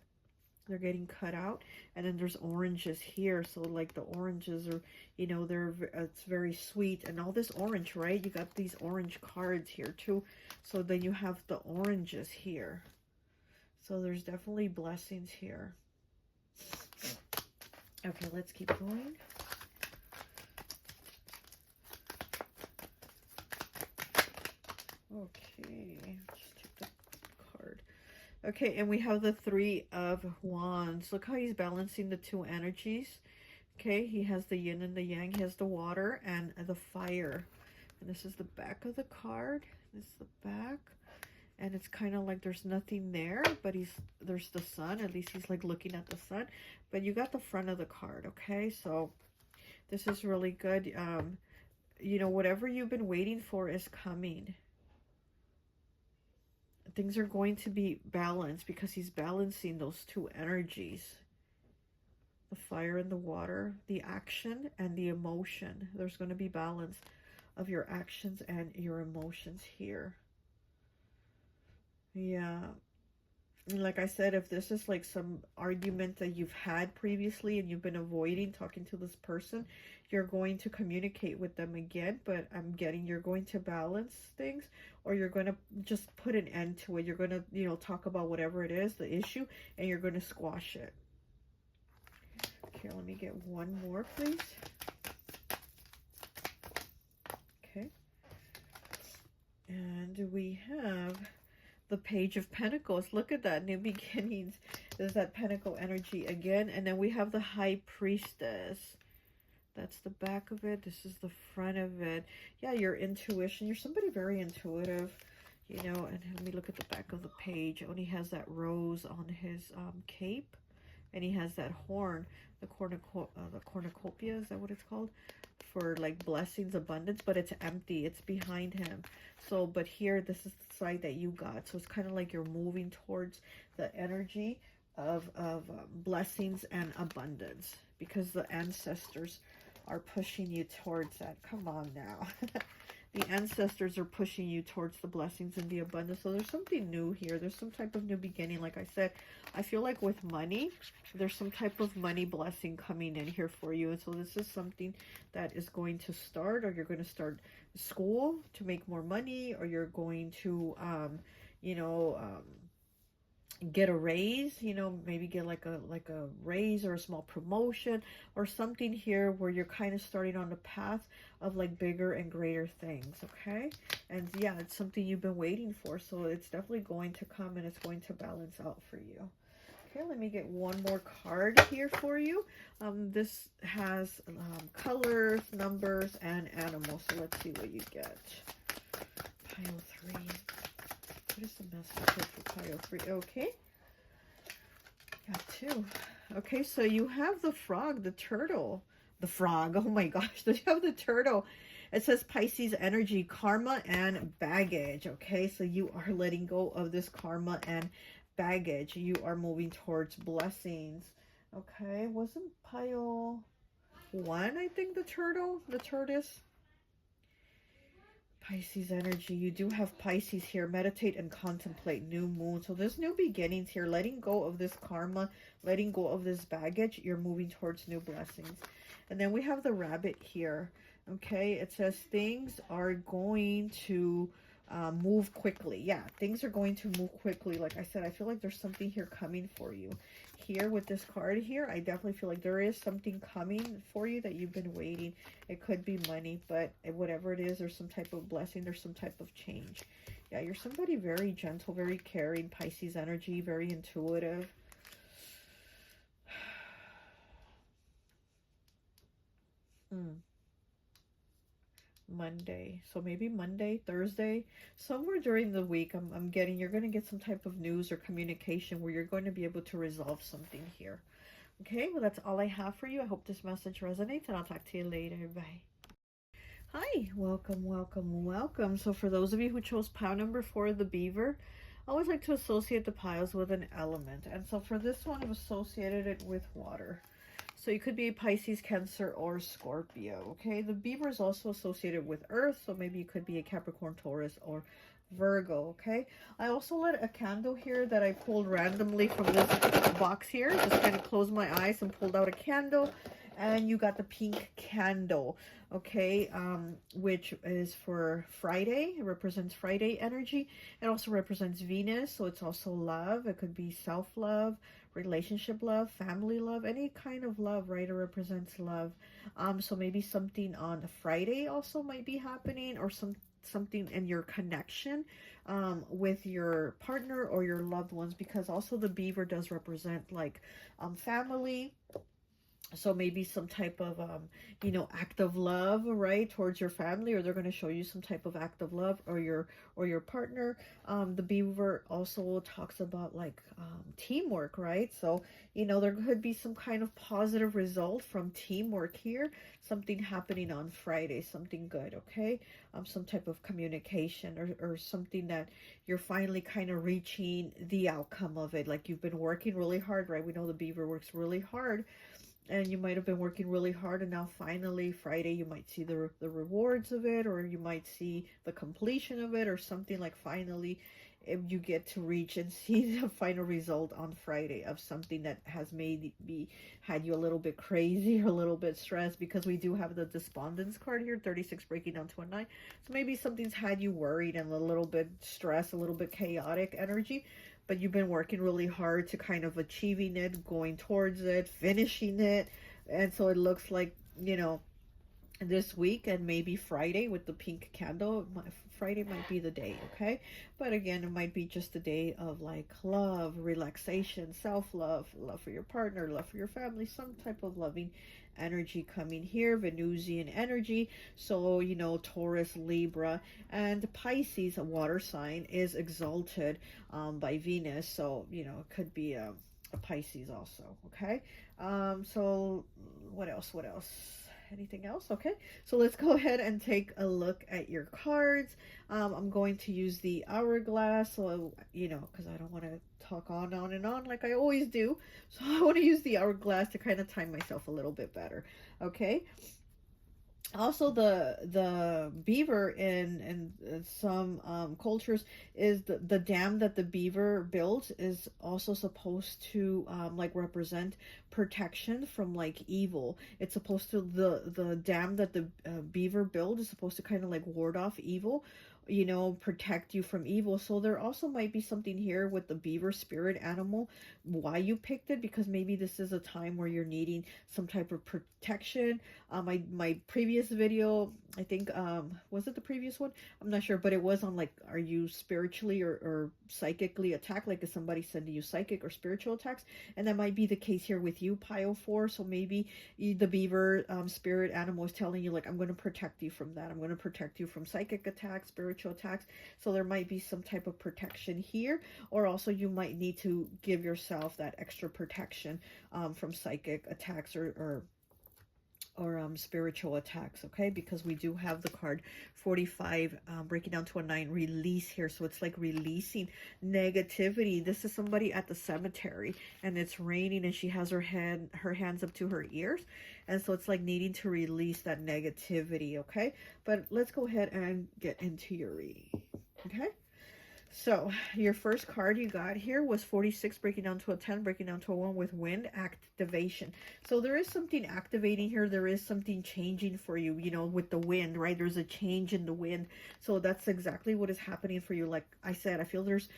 They're getting cut out, and then there's oranges here. So like the oranges are, you know, it's very sweet, and all this orange, right? You got these orange cards here too. So then you have the oranges here. So there's definitely blessings here. Okay, let's keep going. Okay, just take the card. Okay, and we have the Three of Wands. Look how he's balancing the two energies. Okay, he has the yin and the yang. He has the water and the fire. And this is the back of the card. This is the back. And it's kind of like there's nothing there, but there's the sun. At least he's like looking at the sun. But you got the front of the card, okay? So this is really good. You know, whatever you've been waiting for is coming. Things are going to be balanced because he's balancing those two energies. The fire and the water, the action and the emotion. There's going to be balance of your actions and your emotions here. Yeah. Like I said, if this is like some argument that you've had previously and you've been avoiding talking to this person, you're going to communicate with them again, but I'm getting you're going to balance things, or you're going to just put an end to it. You're going to, you know, talk about whatever it is, the issue, and you're going to squash it. Okay, let me get one more, please. Okay. And we have the Page of Pentacles. Look at that, new beginnings. There's that pentacle energy again. And then we have the High Priestess. That's the back of it. This is the front of it. Yeah, your intuition. You're somebody very intuitive, you know. And let me look at the back of the page. Oh, and he has that rose on his cape. And he has that horn, the cornucopia, is that what it's called? For like blessings, abundance, but it's empty. It's behind him. So, but here, this is the side that you got. So it's kind of like you're moving towards the energy of blessings and abundance, because the ancestors are pushing you towards that. Come on now. The ancestors are pushing you towards the blessings and the abundance. So there's something new here. There's some type of new beginning. Like I said, I feel like with money, there's some type of money blessing coming in here for you. And so this is something that is going to start, or you're going to start school to make more money, or you're going to, get a raise, you know, maybe get like a raise or a small promotion or something here where you're kind of starting on the path of like bigger and greater things. Okay, and yeah, it's something you've been waiting for, so it's definitely going to come and it's going to balance out for you. Okay, let me get one more card here for you. This has colors, numbers, and animals, so let's see what you get. Pile 3. What is the message for pile 3? Okay. Got 2. Okay, so you have the frog, the turtle. The frog. Oh my gosh. You have the turtle. It says Pisces energy, karma, and baggage. Okay, so you are letting go of this karma and baggage. You are moving towards blessings. Okay, wasn't pile 1, I think, the turtle? The tortoise? Pisces energy. You do have Pisces here. Meditate and contemplate. New moon. So there's new beginnings here. Letting go of this karma. Letting go of this baggage. You're moving towards new blessings. And then we have the rabbit here. Okay. It says things are going to move quickly. Yeah. Things are going to move quickly. Like I said, I feel like there's something here coming for you. Here with this card here, I definitely feel like there is something coming for you that you've been waiting. It could be money, but whatever it is, there's some type of blessing, there's some type of change. Yeah, you're somebody very gentle, very caring, Pisces energy, very intuitive. Monday. So maybe Monday, Thursday, somewhere during the week, I'm getting, you're going to get some type of news or communication where you're going to be able to resolve something here. Okay, well, that's all I have for you. I hope this message resonates, and I'll talk to you later. Bye. Hi, welcome, welcome, welcome. So for those of you who chose pile number 4, the beaver, I always like to associate the piles with an element. And so for this one, I've associated it with water. So you could be Pisces, Cancer, or Scorpio, okay? The beaver is also associated with Earth, so maybe you could be a Capricorn, Taurus, or Virgo, okay? I also lit a candle here that I pulled randomly from this box here. Just kind of closed my eyes and pulled out a candle, and you got the pink candle, okay? Which is for Friday. It represents Friday energy. It also represents Venus, so it's also love. It could be self-love, relationship love, family love, any kind of love, right? It represents love. So maybe something on Friday also might be happening, or something in your connection with your partner or your loved ones, because also the beaver does represent like family. So maybe some type of, you know, act of love, right, towards your family, or they're going to show you some type of act of love, or your partner. The beaver also talks about like teamwork, right? So, you know, there could be some kind of positive result from teamwork here, something happening on Friday, something good, okay? Some type of communication, or something that you're finally kind of reaching the outcome of it. Like you've been working really hard, right? We know the beaver works really hard, and you might have been working really hard, and now finally Friday you might see the rewards of it, or you might see the completion of it, or something like finally you get to reach and see the final result on Friday of something that has had you a little bit crazy or a little bit stressed, because we do have the despondence card here, 36 breaking down to a 9. So maybe something's had you worried and a little bit stressed, a little bit chaotic energy, but you've been working really hard to kind of achieving it, going towards it, finishing it. And so it looks like, you know, this week and maybe Friday with the pink candle, Friday might be the day, okay? But again, it might be just a day of like love, relaxation, self-love, love for your partner, love for your family, some type of loving energy coming here, Venusian energy. So, you know, Taurus, Libra, and Pisces, a water sign, is exalted by Venus. So, you know, it could be a Pisces also, okay? So what else? Anything else? Okay, so let's go ahead and take a look at your cards. I'm going to use the hourglass, so you know, because I don't want to talk on and on like I always do, so I want to use the hourglass to kind of time myself a little bit better. Okay, also the beaver in some cultures is the dam that the beaver builds is also supposed to like represent protection from like evil. It's supposed to, the dam that the beaver build is supposed to kind of like ward off evil, you know, protect you from evil. So there also might be something here with the beaver spirit animal, why you picked it, because maybe this is a time where you're needing some type of protection. My previous video, I think, was it the previous one? I'm not sure, but it was on like, are you spiritually or psychically attacked? Like, is somebody sending you psychic or spiritual attacks? And that might be the case here with you, pile 4. So maybe the beaver spirit animal is telling you, like, I'm going to protect you from that. I'm going to protect you from psychic attacks, spiritual attacks. So there might be some type of protection here, or also you might need to give yourself that extra protection from psychic attacks or spiritual attacks, okay? Because we do have the card 45 breaking down to a 9, release here. So it's like releasing negativity. This is somebody at the cemetery, and it's raining, and she has her hands up to her ears, and so it's like needing to release that negativity, okay? But let's go ahead and get into your reading, okay? So your first card you got here was 46 breaking down to a 10, breaking down to a 1 with wind activation. So there is something activating here. There is something changing for you, you know, with the wind, right? There's a change in the wind. So that's exactly what is happening for you. Like I said, I feel there's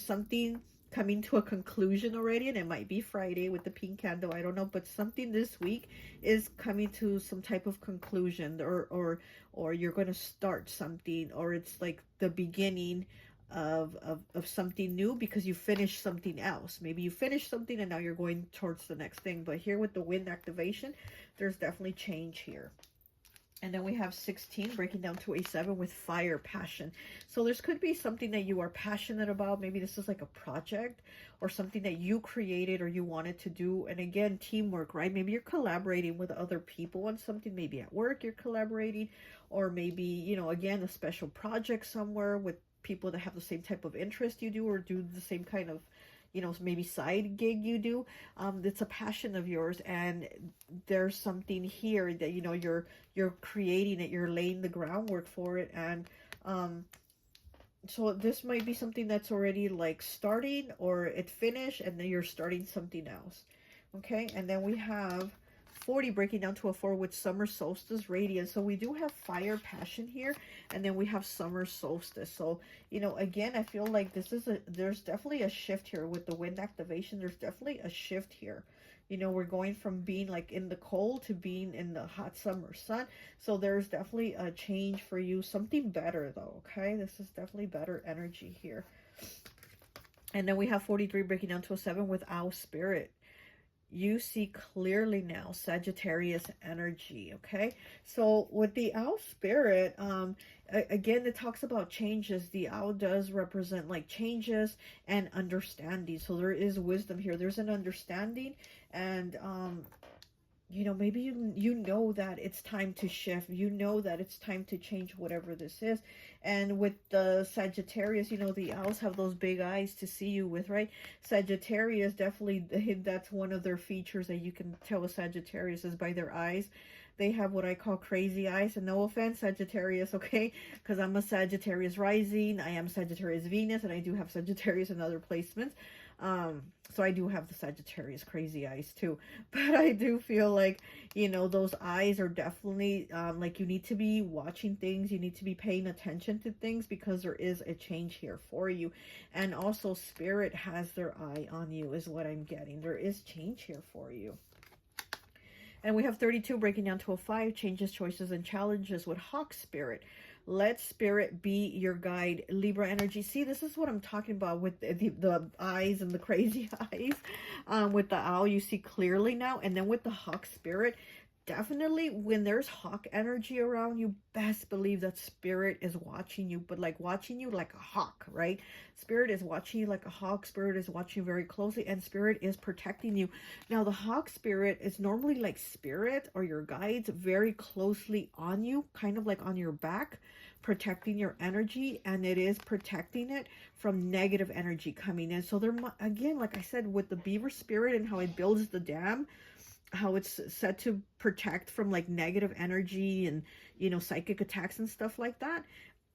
something coming to a conclusion already, and it might be Friday with the pink candle, I don't know, but something this week is coming to some type of conclusion, or you're going to start something, or it's like the beginning of something new, because you finished something else. Maybe you finished something and now you're going towards the next thing. But here with the wind activation, there's definitely change here. And then we have 16 breaking down to a 7 with fire, passion. So this could be something that you are passionate about. Maybe this is like a project or something that you created or you wanted to do. And again, teamwork, right? Maybe you're collaborating with other people on something. Maybe at work you're collaborating, or maybe, you know, again, a special project somewhere with people that have the same type of interest you do, or do the same kind of, you know, maybe side gig you do. It's a passion of yours, and there's something here that, you know, you're creating it, you're laying the groundwork for it. And so this might be something that's already like starting, or it finished and then you're starting something else. Okay, and then we have 40 breaking down to a 4 with summer solstice radiance. So we do have fire, passion here, and then we have summer solstice. So, you know, again, I feel like this is there's definitely a shift here with the wind activation. There's definitely a shift here. You know, we're going from being like in the cold to being in the hot summer sun. So there's definitely a change for you. Something better though, okay? This is definitely better energy here. And then we have 43 breaking down to a 7 with owl spirit. You see clearly now, Sagittarius energy. Okay, so with the owl spirit, again, it talks about changes. The owl does represent like changes and understanding. So there is wisdom here. There's an understanding, and you know, maybe you know that it's time to shift. You know that it's time to change whatever this is. And with the Sagittarius, you know, the owls have those big eyes to see you with, right? Sagittarius, definitely, that's one of their features that you can tell a Sagittarius is by their eyes. They have what I call crazy eyes. And no offense, Sagittarius, okay? Because I'm a Sagittarius rising. I am Sagittarius Venus, and I do have Sagittarius in other placements. So I do have the Sagittarius crazy eyes too, but I do feel like, you know, those eyes are definitely, like you need to be watching things. You need to be paying attention to things because there is a change here for you. And also spirit has their eye on you is what I'm getting. There is change here for you. And we have 32 breaking down to a 5, changes, choices, and challenges with hawk spirit. Let spirit be your guide. Libra energy. See, this is what I'm talking about with the eyes and the crazy eyes. With the owl, you see clearly now. And then with the hawk spirit, definitely when there's hawk energy around you, best believe that spirit is watching you, but like watching you like a hawk, right? Spirit is watching you like a hawk. Spirit is watching you very closely, and spirit is protecting you. Now, the hawk spirit is normally like spirit or your guides very closely on you, kind of like on your back, protecting your energy, and it is protecting it from negative energy coming in. So there, again, like I said, with the beaver spirit and how it builds the dam, how it's set to protect from like negative energy and, you know, psychic attacks and stuff like that.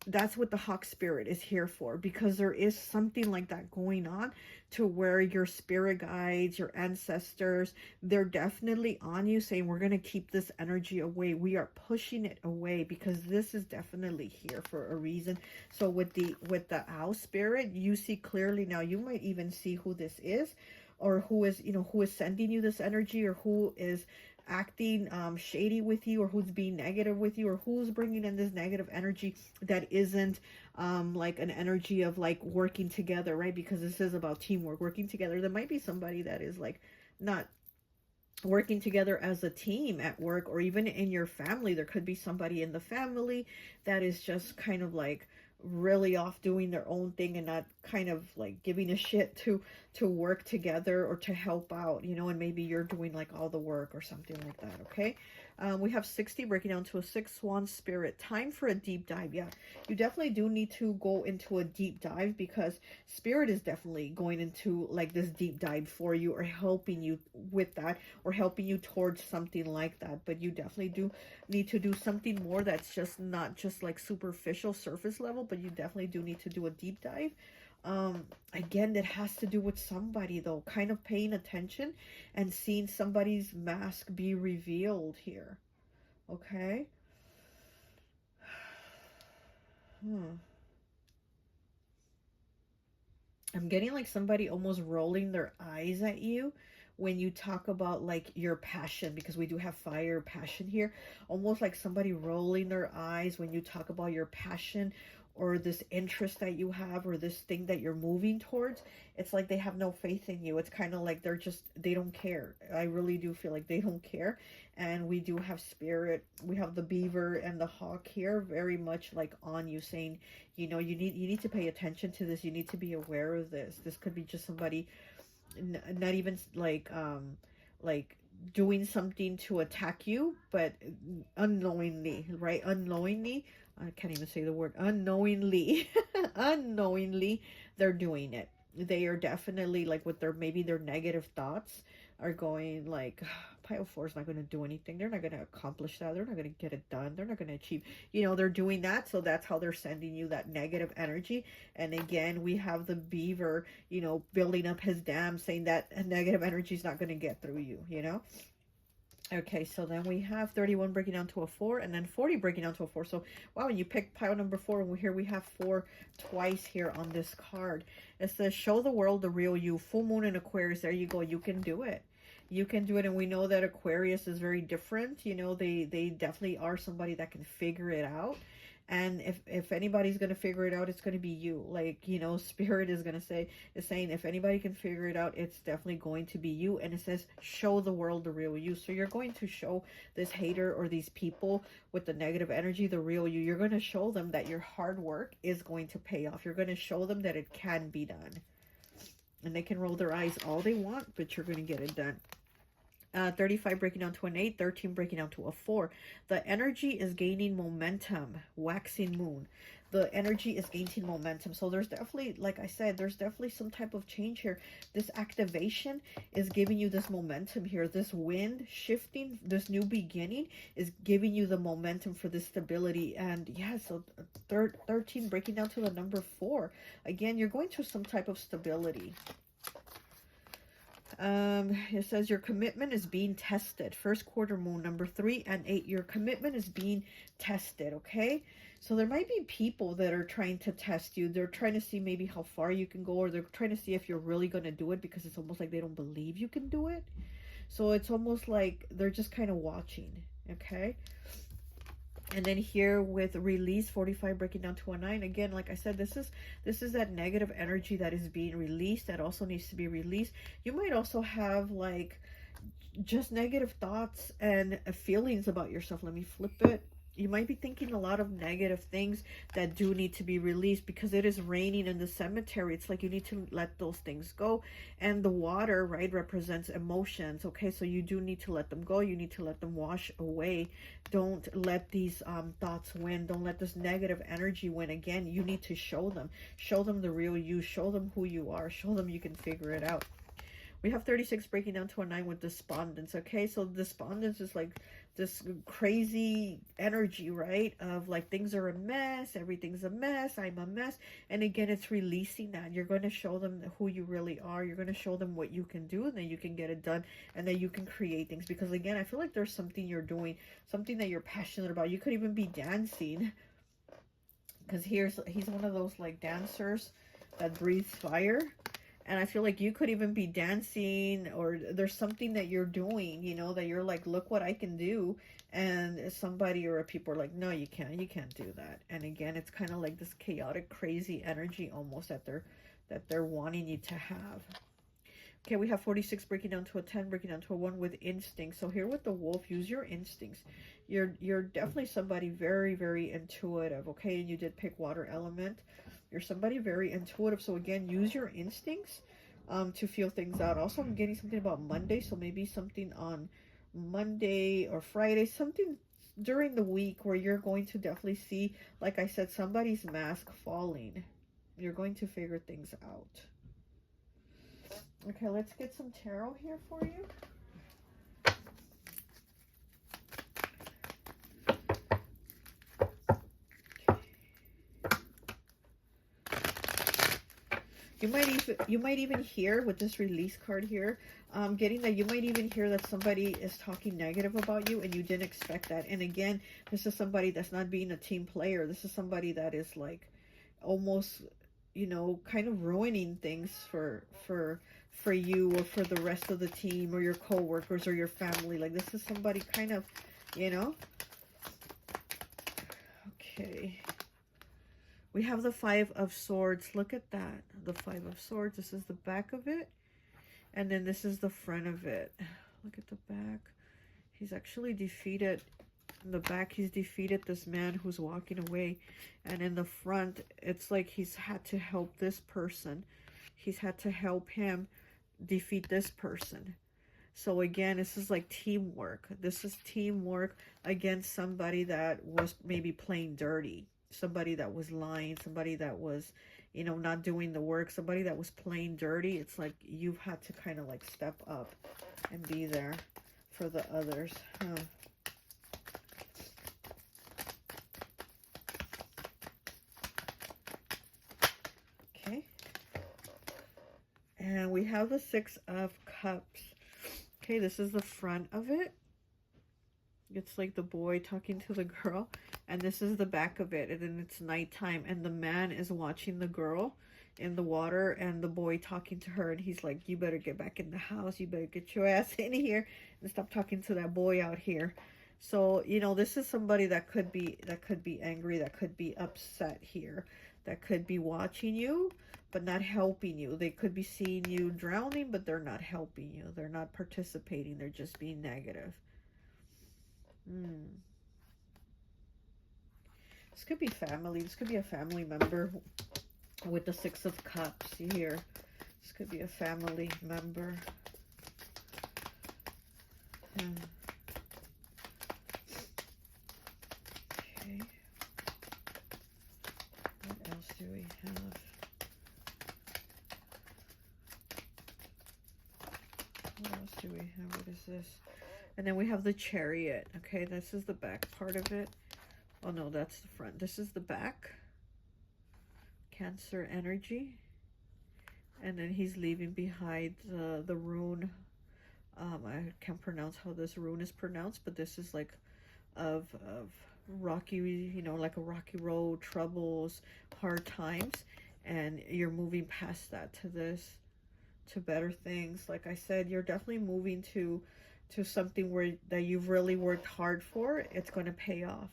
That's what the hawk spirit is here for, because there is something like that going on to where your spirit guides, your ancestors, they're definitely on you saying, we're going to keep this energy away. We are pushing it away because this is definitely here for a reason. So with the owl spirit, you see clearly now. You might even see who this is, or who is, you know, who is sending you this energy, or who is acting shady with you, or who's being negative with you, or who's bringing in this negative energy that isn't like an energy of like working together, right? Because this is about teamwork, working together. There might be somebody that is like not working together as a team at work, or even in your family. There could be somebody in the family that is just kind of like really off doing their own thing and not kind of like giving a shit to work together or to help out, you know, and maybe you're doing like all the work or something like that. Okay, we have 60 breaking down to a 6, swan spirit. Time for a deep dive. Yeah, you definitely do need to go into a deep dive, because spirit is definitely going into like this deep dive for you, or helping you with that, or helping you towards something like that. But you definitely do need to do something more that's just not just like superficial surface level, but you definitely do need to do a deep dive. Again, that has to do with somebody though, kind of paying attention and seeing somebody's mask be revealed here. Okay. I'm getting like somebody almost rolling their eyes at you when you talk about like your passion, because we do have fire, passion here. Almost like somebody rolling their eyes when you talk about your passion, or this interest that you have, or this thing that you're moving towards, it's like they have no faith in you. It's kind of like they don't care. I really do feel like they don't care. And we do have spirit. We have the beaver and the hawk here, very much like on you, saying, you know, you need to pay attention to this. You need to be aware of this. This could be just somebody, not even like doing something to attack you, but unknowingly, right? Unknowingly, I can't even say the word, unknowingly. Unknowingly, they're doing it. They are definitely like, with their, maybe their negative thoughts are going like, pile 4 is not going to do anything. They're not going to accomplish that. They're not going to get it done. They're not going to achieve, you know, they're doing that. So that's how they're sending you that negative energy. And again, we have the beaver, you know, building up his dam, saying that negative energy is not going to get through you, you know. Okay, so then we have 31 breaking down to a 4, and then 40 breaking down to a 4. So, wow, when you pick pile number 4, and here we have 4 twice here on this card. It says, show the world the real you. Full moon in Aquarius. There you go. You can do it. You can do it. And we know that Aquarius is very different. You know, they definitely are somebody that can figure it out. And if anybody's going to figure it out, it's going to be you. Like, you know, Spirit is saying, if anybody can figure it out, it's definitely going to be you. And it says, show the world the real you. So you're going to show this hater or these people with the negative energy the real you. You're going to show them that your hard work is going to pay off. You're going to show them that it can be done. And they can roll their eyes all they want, but you're going to get it done. 35 breaking down to an 8, 13 breaking down to a 4. The energy is gaining momentum. Waxing moon. The energy is gaining momentum. So there's definitely, like I said, there's definitely some type of change here. This activation is giving you this momentum here. This wind shifting, this new beginning is giving you the momentum for this stability. And yeah, so 13 breaking down to the number 4. Again, you're going through some type of stability. It says your commitment is being tested. First quarter moon, number 3 and 8. Your commitment is being tested, okay? So there might be people that are trying to test you. They're trying to see maybe how far you can go, or they're trying to see if you're really going to do it, because it's almost like they don't believe you can do it. So it's almost like they're just kind of watching, okay? And then here with release, 45 breaking down to a 9. Again, like I said, this is that negative energy that is being released, that also needs to be released. You might also have like just negative thoughts and feelings about yourself. Let me flip it. You might be thinking a lot of negative things that do need to be released, because it is raining in the cemetery. It's like you need to let those things go. And the water, right, represents emotions. Okay, so you do need to let them go. You need to let them wash away. Don't let these thoughts win. Don't let this negative energy win. Again, you need to show them. Show them the real you. Show them who you are. Show them you can figure it out. We have 36 breaking down to a 9 with despondence. Okay, so despondence is like this crazy energy, right? Of like things are a mess, everything's a mess, I'm a mess. And again, it's releasing that. You're going to show them who you really are. You're going to show them what you can do, and then you can get it done, and then you can create things. Because again, I feel like there's something you're doing, something that you're passionate about. You could even be dancing, because he's one of those like dancers that breathes fire. And I feel like you could even be dancing, or there's something that you're doing, you know, that you're like, look what I can do. And somebody or people are like, no, you can't do that. And again, it's kind of like this chaotic, crazy energy almost that they're wanting you to have. Okay, we have 46 breaking down to a 10, breaking down to a 1 with instinct. So here with the wolf, use your instincts. You're definitely somebody very, very intuitive, okay? And you did pick water element. You're somebody very intuitive. So again, use your instincts to feel things out. Also, I'm getting something about Monday. So maybe something on Monday or Friday, something during the week where you're going to definitely see, like I said, somebody's mask falling. You're going to figure things out. Okay, let's get some tarot here for you. You might even hear with this release card here, getting that you might even hear that somebody is talking negative about you and you didn't expect that. And again, this is somebody that's not being a team player. This is somebody that is like almost, you know, kind of ruining things for you or for the rest of the team or your co-workers or your family. Like this is somebody kind of, you know. Okay. We have the Five of Swords. Look at that. The Five of Swords. This is the back of it. And then this is the front of it. Look at the back. He's actually defeated. In the back, he's defeated this man who's walking away. And in the front, it's like he's had to help this person. He's had to help him defeat this person. So again, this is like teamwork. This is teamwork against somebody that was maybe playing dirty. Somebody that was lying. Somebody that was, you know, not doing the work. Somebody that was playing dirty. It's like you've had to kind of like step up and be there for the others. Huh. Okay. And we have the Six of Cups. Okay, this is the front of it. It's like the boy talking to the girl. And this is the back of it. And then it's nighttime. And the man is watching the girl in the water. And the boy talking to her. And he's like, you better get back in the house. You better get your ass in here. And stop talking to that boy out here. So, you know, this is somebody that could be angry. That could be upset here. That could be watching you, but not helping you. They could be seeing you drowning, but they're not helping you. They're not participating. They're just being negative. This could be family. This could be a family member with the Six of Cups here. This could be a family member. Okay. What else do we have? What else do we have? What is this? And then we have the Chariot. Okay, this is the back part of it. Oh no, that's the front. This is the back. Cancer energy. And then he's leaving behind the rune. I can't pronounce how this rune is pronounced, but this is like of rocky, you know, like a rocky road, troubles, hard times. And you're moving past that to this, to better things. Like I said, you're definitely moving to something where that you've really worked hard for. It's going to pay off.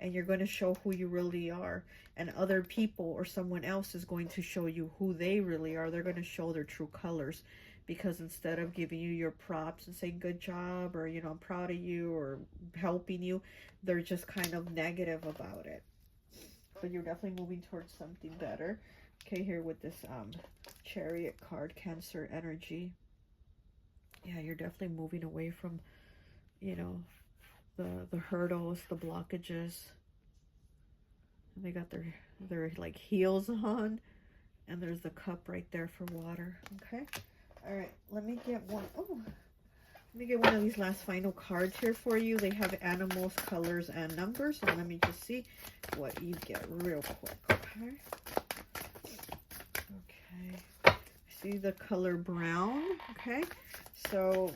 And you're going to show who you really are. And other people or someone else is going to show you who they really are. They're going to show their true colors. Because instead of giving you your props and saying good job, or, you know, I'm proud of you, or helping you, they're just kind of negative about it. But you're definitely moving towards something better. Okay, here with this Chariot card, Cancer energy. Yeah, you're definitely moving away from, you know, the hurdles, the blockages. And they got their like heels on, and there's the cup right there for water. Okay, all right, let me get one. Oh, let me get one of these last final cards here for you. They have animals, colors, and numbers. So let me just see what you get real quick. Okay. Okay. See the color brown. Okay. So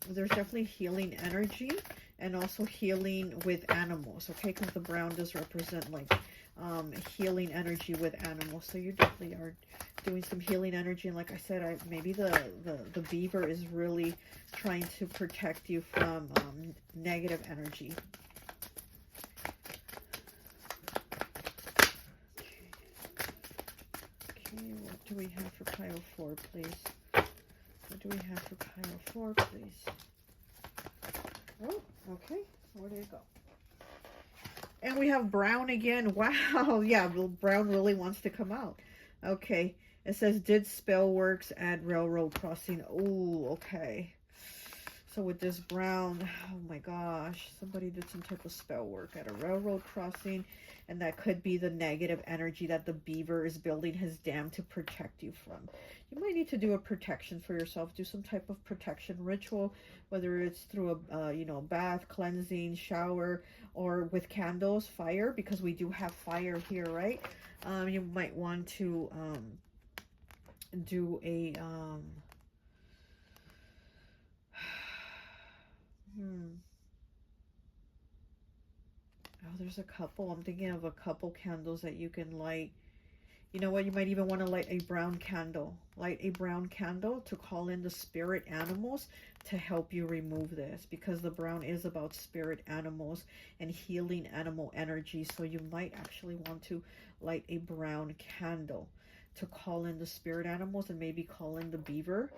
there's definitely healing energy, and also healing with animals. Okay, because the brown does represent like healing energy with animals. So you definitely are doing some healing energy. And like I said, maybe the beaver is really trying to protect you from negative energy. Okay, what do we have for pile 4, please? What do we have for pile 4, please? Oh, okay. Where did it go? And we have brown again. Wow. Yeah, brown really wants to come out. Okay. It says, did spell works at railroad crossing. Oh, okay. So with this brown, oh my gosh, somebody did some type of spell work at a railroad crossing. And that could be the negative energy that the beaver is building his dam to protect you from. You might need to do a protection for yourself. Do some type of protection ritual, whether it's through a you know, bath, cleansing, shower, or with candles, fire, because we do have fire here, right? You might want to do a oh, there's a couple. I'm thinking of a couple candles that you can light. You know what? You might even want to light a brown candle. Light a brown candle to call in the spirit animals to help you remove this, because the brown is about spirit animals and healing animal energy. So you might actually want to light a brown candle to call in the spirit animals, and maybe call in the beaver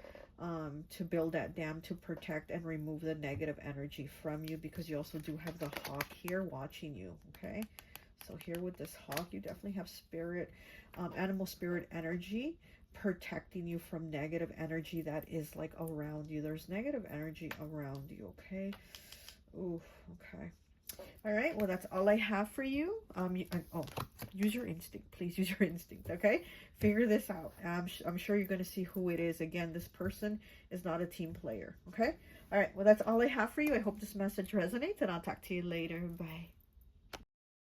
to build that dam to protect and remove the negative energy from you, because you also do have the hawk here watching you. Okay, so here with this hawk, you definitely have spirit, animal spirit energy protecting you from negative energy that is like around you. There's negative energy around you. Okay. Ooh, okay. All right, well, that's all I have for you. Use your instinct. Please use your instinct, okay? Figure this out. I'm sure you're going to see who it is. Again, this person is not a team player, okay? All right, well, that's all I have for you. I hope this message resonates, and I'll talk to you later. Bye.